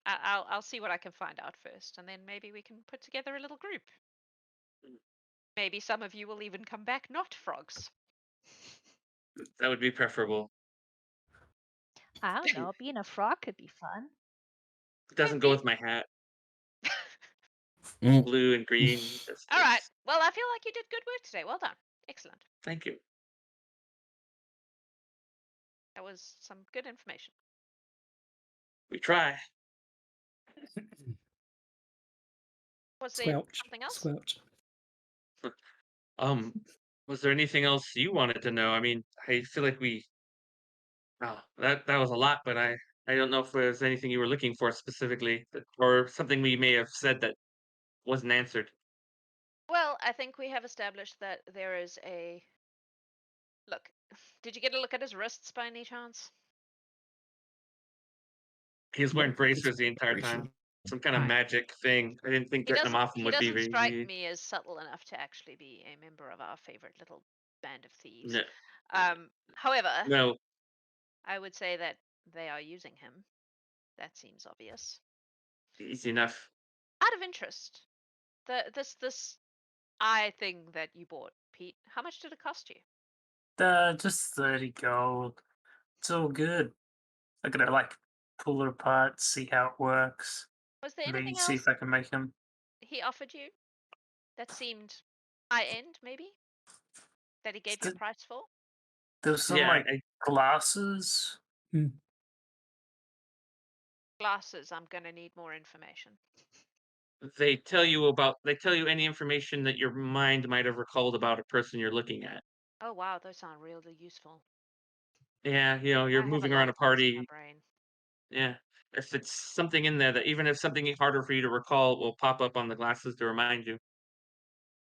I'll see what I can find out first, and then maybe we can put together a little group. Maybe some of you will even come back not frogs. That would be preferable. I don't know. Being a frog could be fun. It doesn't go with my hat. Blue and green. All right. Well, I feel like you did good work today. Well done. Excellent. Thank you. That was some good information. We try. Was there Squelch. something else? Squelch. Was there anything else you wanted to know? I mean, I feel like that was a lot, but I don't know if there's anything you were looking for specifically, or something we may have said that wasn't answered. Well, I think we have established that there is a... Look, did you get a look at his wrists by any chance? He was wearing bracers the entire time. Some kind of magic thing. I didn't think getting him off him would be He doesn't very... strike me as subtle enough to actually be a member of our favorite little band of thieves. No. However, No. I would say that they are using him. That seems obvious. Easy enough. Out of interest, this eye thing that you bought, Pete, how much did it cost you? Just 30 gold. It's all good. I'm gonna like pull it apart, see how it works. Was there Maybe anything see else if I can make him. he offered you that seemed high end, maybe? That he gave you a price for? There was some like glasses. Glasses. I'm gonna need more information. They tell you any information that your mind might have recalled about a person you're looking at. Oh wow, those sound really useful. Yeah, you're moving around a party. Brain. Yeah. If it's something in there that even if something is harder for you to recall, it will pop up on the glasses to remind you.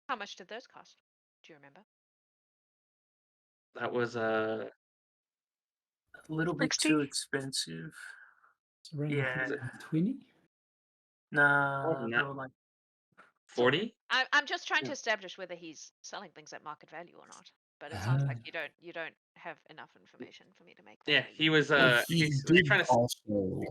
How much did those cost? Do you remember? That was a little bit too expensive. Around 20? No, they were like 40. I'm just trying to establish whether he's selling things at market value or not. But it sounds like you don't have enough information for me to make that. Yeah, he was He did also.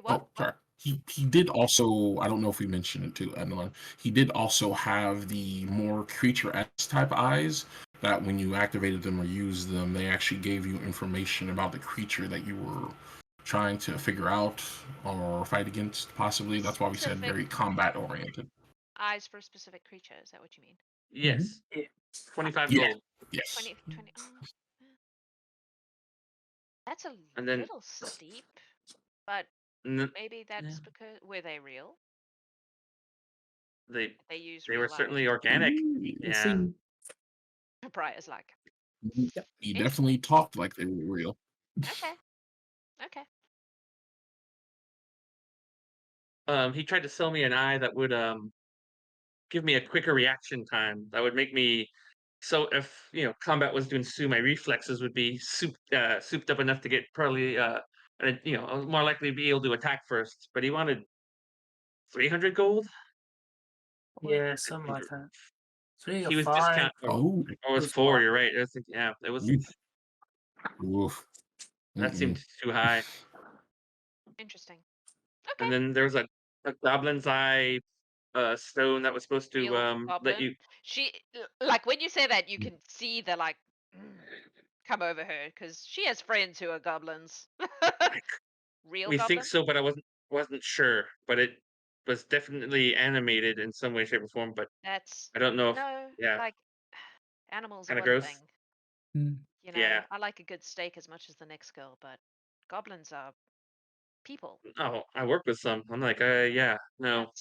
What? Oh, sorry. He did also. I don't know if we mentioned it too, Andaline. He did also have the more creature-esque type eyes that when you activated them or used them, they actually gave you information about the creature that you were trying to figure out or fight against, possibly. That's why we said very combat-oriented. Eyes for a specific creature, is that what you mean? Yes. 25 Yeah. gold. Yes. 20 That's a then, little steep, but maybe that's because... Were they real? They use they were real certainly eyes. organic. Yeah. Briar's like... He definitely talked like they were real. Okay. He tried to sell me an eye that would give me a quicker reaction time. That would make me... So if combat was to ensue, my reflexes would be souped up enough to get probably I was more likely to be able to attack first. But he wanted 300 gold. Yeah, something like that. 3 or he was 5. discount. Oh, it was 4. You're right. I think it was. Oof. That seemed too high. Interesting. Okay. And then there was a goblin's eye stone that was supposed to let you... She, like, when you say that, you can see the like come over her because she has friends who are goblins. Real we goblins? think so, but I wasn't sure. But it was definitely animated in some way, shape, or form. But that's... I don't know if... No, yeah, like, animals are kind of one gross. thing. Yeah. I like a good steak as much as the next girl, but goblins are people. Oh, I work with some. I'm like, yeah, no.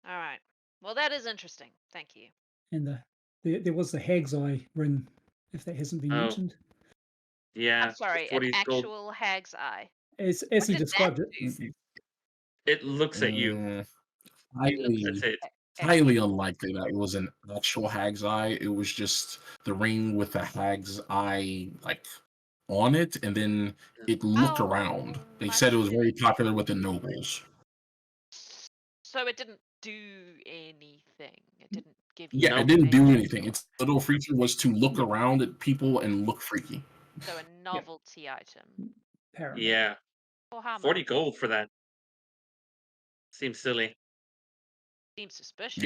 All right. Well, that is interesting. Thank you. And there was the Hag's Eye ring, if that hasn't been mentioned. Yeah. I'm sorry, an actual hag's eye. As he described it. It looks at you. Highly unlikely that it was an actual hag's eye. It was just the ring with the hag's eye like on it, and then it looked around. They said it was very popular with the nobles. So it didn't do anything. It didn't give you. Yeah, it didn't do anything. Its little feature was to look around at people and look freaky. So a novelty item. Apparently. Yeah. For how 40 much? gold for that. Seems silly. Seems suspicious.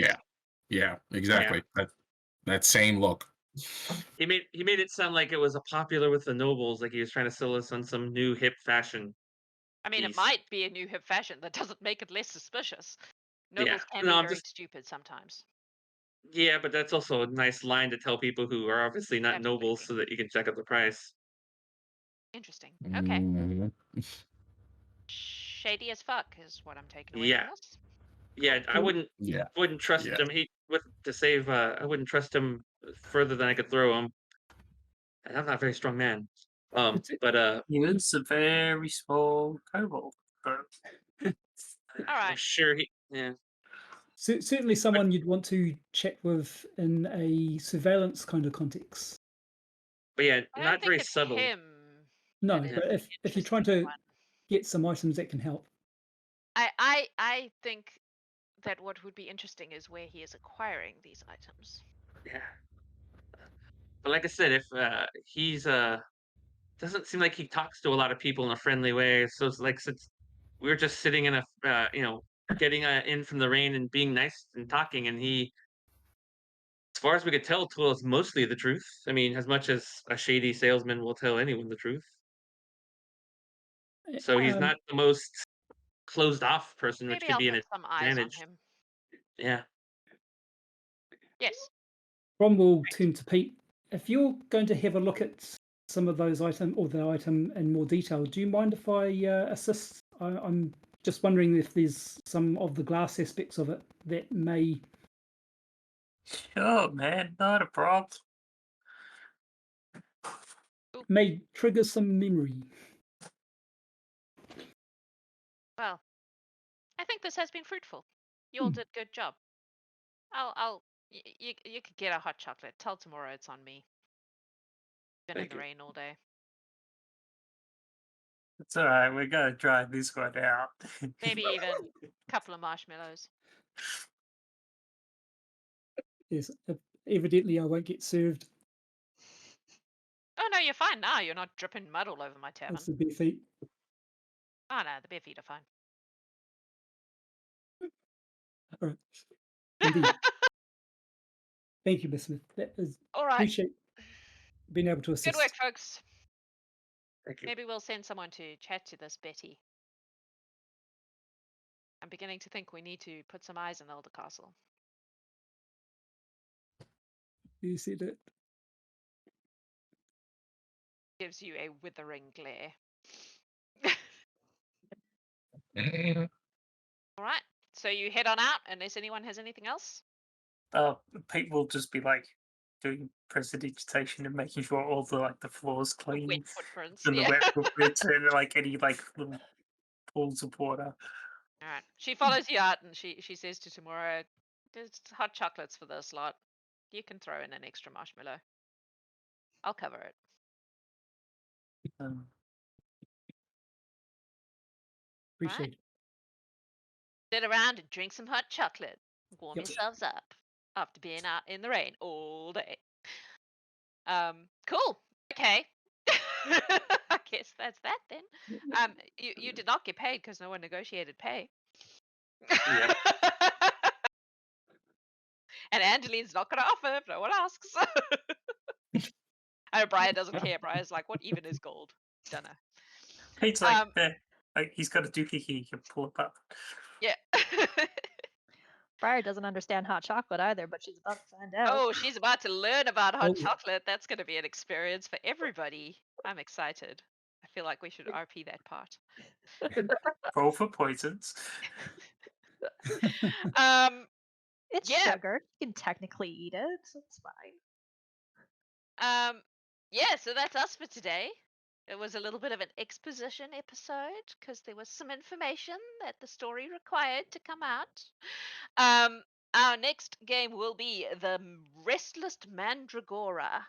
Yeah, exactly. That same look. He made it sound like it was a popular with the nobles, like he was trying to sell us on some new hip fashion. I mean, it piece. might be a new hip fashion. That doesn't make it less suspicious. Nobles can No, be I'm very just stupid sometimes. yeah, but that's also a nice line to tell people who are obviously not nobles, Absolutely. so that you can check out the price. Interesting. Okay. Mhm. Shady as fuck is what I'm taking away from this. Yeah, I wouldn't trust Yeah. him. I wouldn't trust him further than I could throw him. And I'm not a very strong man. But He is a very small kobold. All I'm right. sure he. Yeah. Certainly someone you'd want to check with in a surveillance kind of context. But yeah, I don't not think very it's subtle. him. No, that is but the if you're trying to interesting one. get some items that can help. I think that what would be interesting is where he is acquiring these items. Yeah. But like I said, if he's doesn't seem like he talks to a lot of people in a friendly way. So it's like since we were just sitting in a getting in from the rain and being nice and talking, and he, as far as we could tell, told us mostly the truth. I mean, as much as a shady salesman will tell anyone the truth. So he's not the most closed off person, which Maybe could I'll be put an some eyes on advantage. him. Yeah. Yes. Ron will turn to Pete. If you're going to have a look at some of those items or the item in more detail, do you mind if I assist? I'm just wondering if there's some of the glass aspects of it that may. Sure, man, not a problem. May trigger some memory. Well, I think this has been fruitful. You all did a good job. You could get a hot chocolate. Tell tomorrow it's on me. Been in the rain all day. It's all right. We're gonna dry this one out. Maybe even a couple of marshmallows. Yes, evidently I won't get served. Oh no, you're fine now. You're not dripping mud all over my tavern. That's the bare feet. Oh no, the bare feet are fine. All right. Indeed. Thank you, Miss Smith. That is All right. appreciate being able to assist. Good work, folks. Thank you. Maybe we'll send someone to chat to this Betty. I'm beginning to think we need to put some eyes in Elder Castle. You said it. Gives you a withering glare. All right. So you head on out unless anyone has anything else? Pete will just be like doing prestidigitation and making sure all the floors clean. Wet footprints. And Yeah. the wet footprints and any little pools of water. All right. She follows you out and she says to Tamura, "There's hot chocolates for this lot. You can throw in an extra marshmallow. I'll cover it." Appreciate it. Sit around and drink some hot chocolate. Warm yourselves up after being out in the rain all day. Cool. Okay. I guess that's that then. You did not get paid because no one negotiated pay. Yeah. And Andaline's not going to offer if no one asks. I know Brian doesn't care. Brian's like, what even is gold? Don't know. Pete's like, he's got a doohickey he can pull apart. Yeah. Briar doesn't understand hot chocolate either, but she's about to find out. Oh, she's about to learn about hot chocolate. That's going to be an experience for everybody. I'm excited. I feel like we should RP that part. Roll for poisons. It's sugar. You can technically eat it, so it's fine. Yeah, so that's us for today. It was a little bit of an exposition episode because there was some information that the story required to come out. Our next game will be the Restless Mandragora.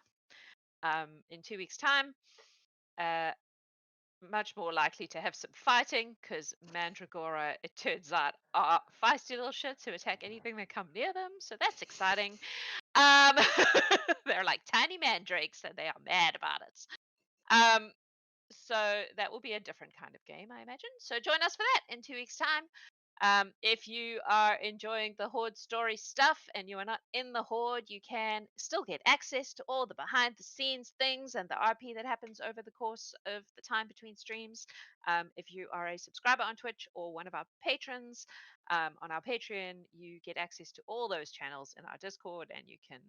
In 2 weeks' time. much more likely to have some fighting because Mandragora, it turns out, are feisty little shits who attack anything that come near them. So that's exciting. They're like tiny mandrakes and they are mad about it. So that will be a different kind of game, I imagine. So join us for that in 2 weeks' time. If you are enjoying the Horde story stuff and you are not in the Horde, you can still get access to all the behind the scenes things and the RP that happens over the course of the time between streams. If you are a subscriber on Twitch or one of our patrons on our Patreon, you get access to all those channels in our Discord and you can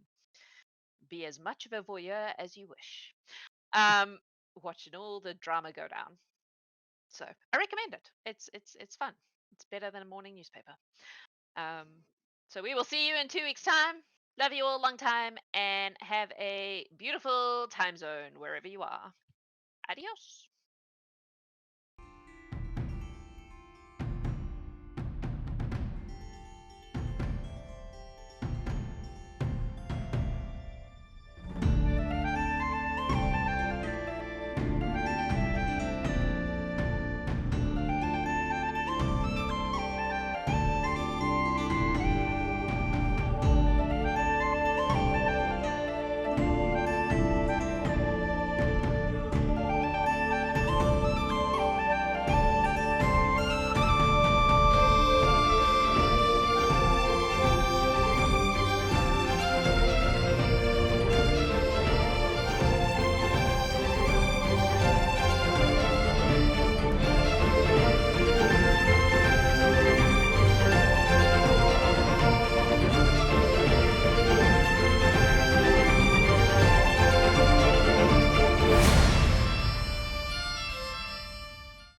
be as much of a voyeur as you wish. Watching all the drama go down. So I recommend it. It's fun. It's better than a morning newspaper. So we will see you in 2 weeks' time. Love you all long time and have a beautiful time zone wherever you are. Adios.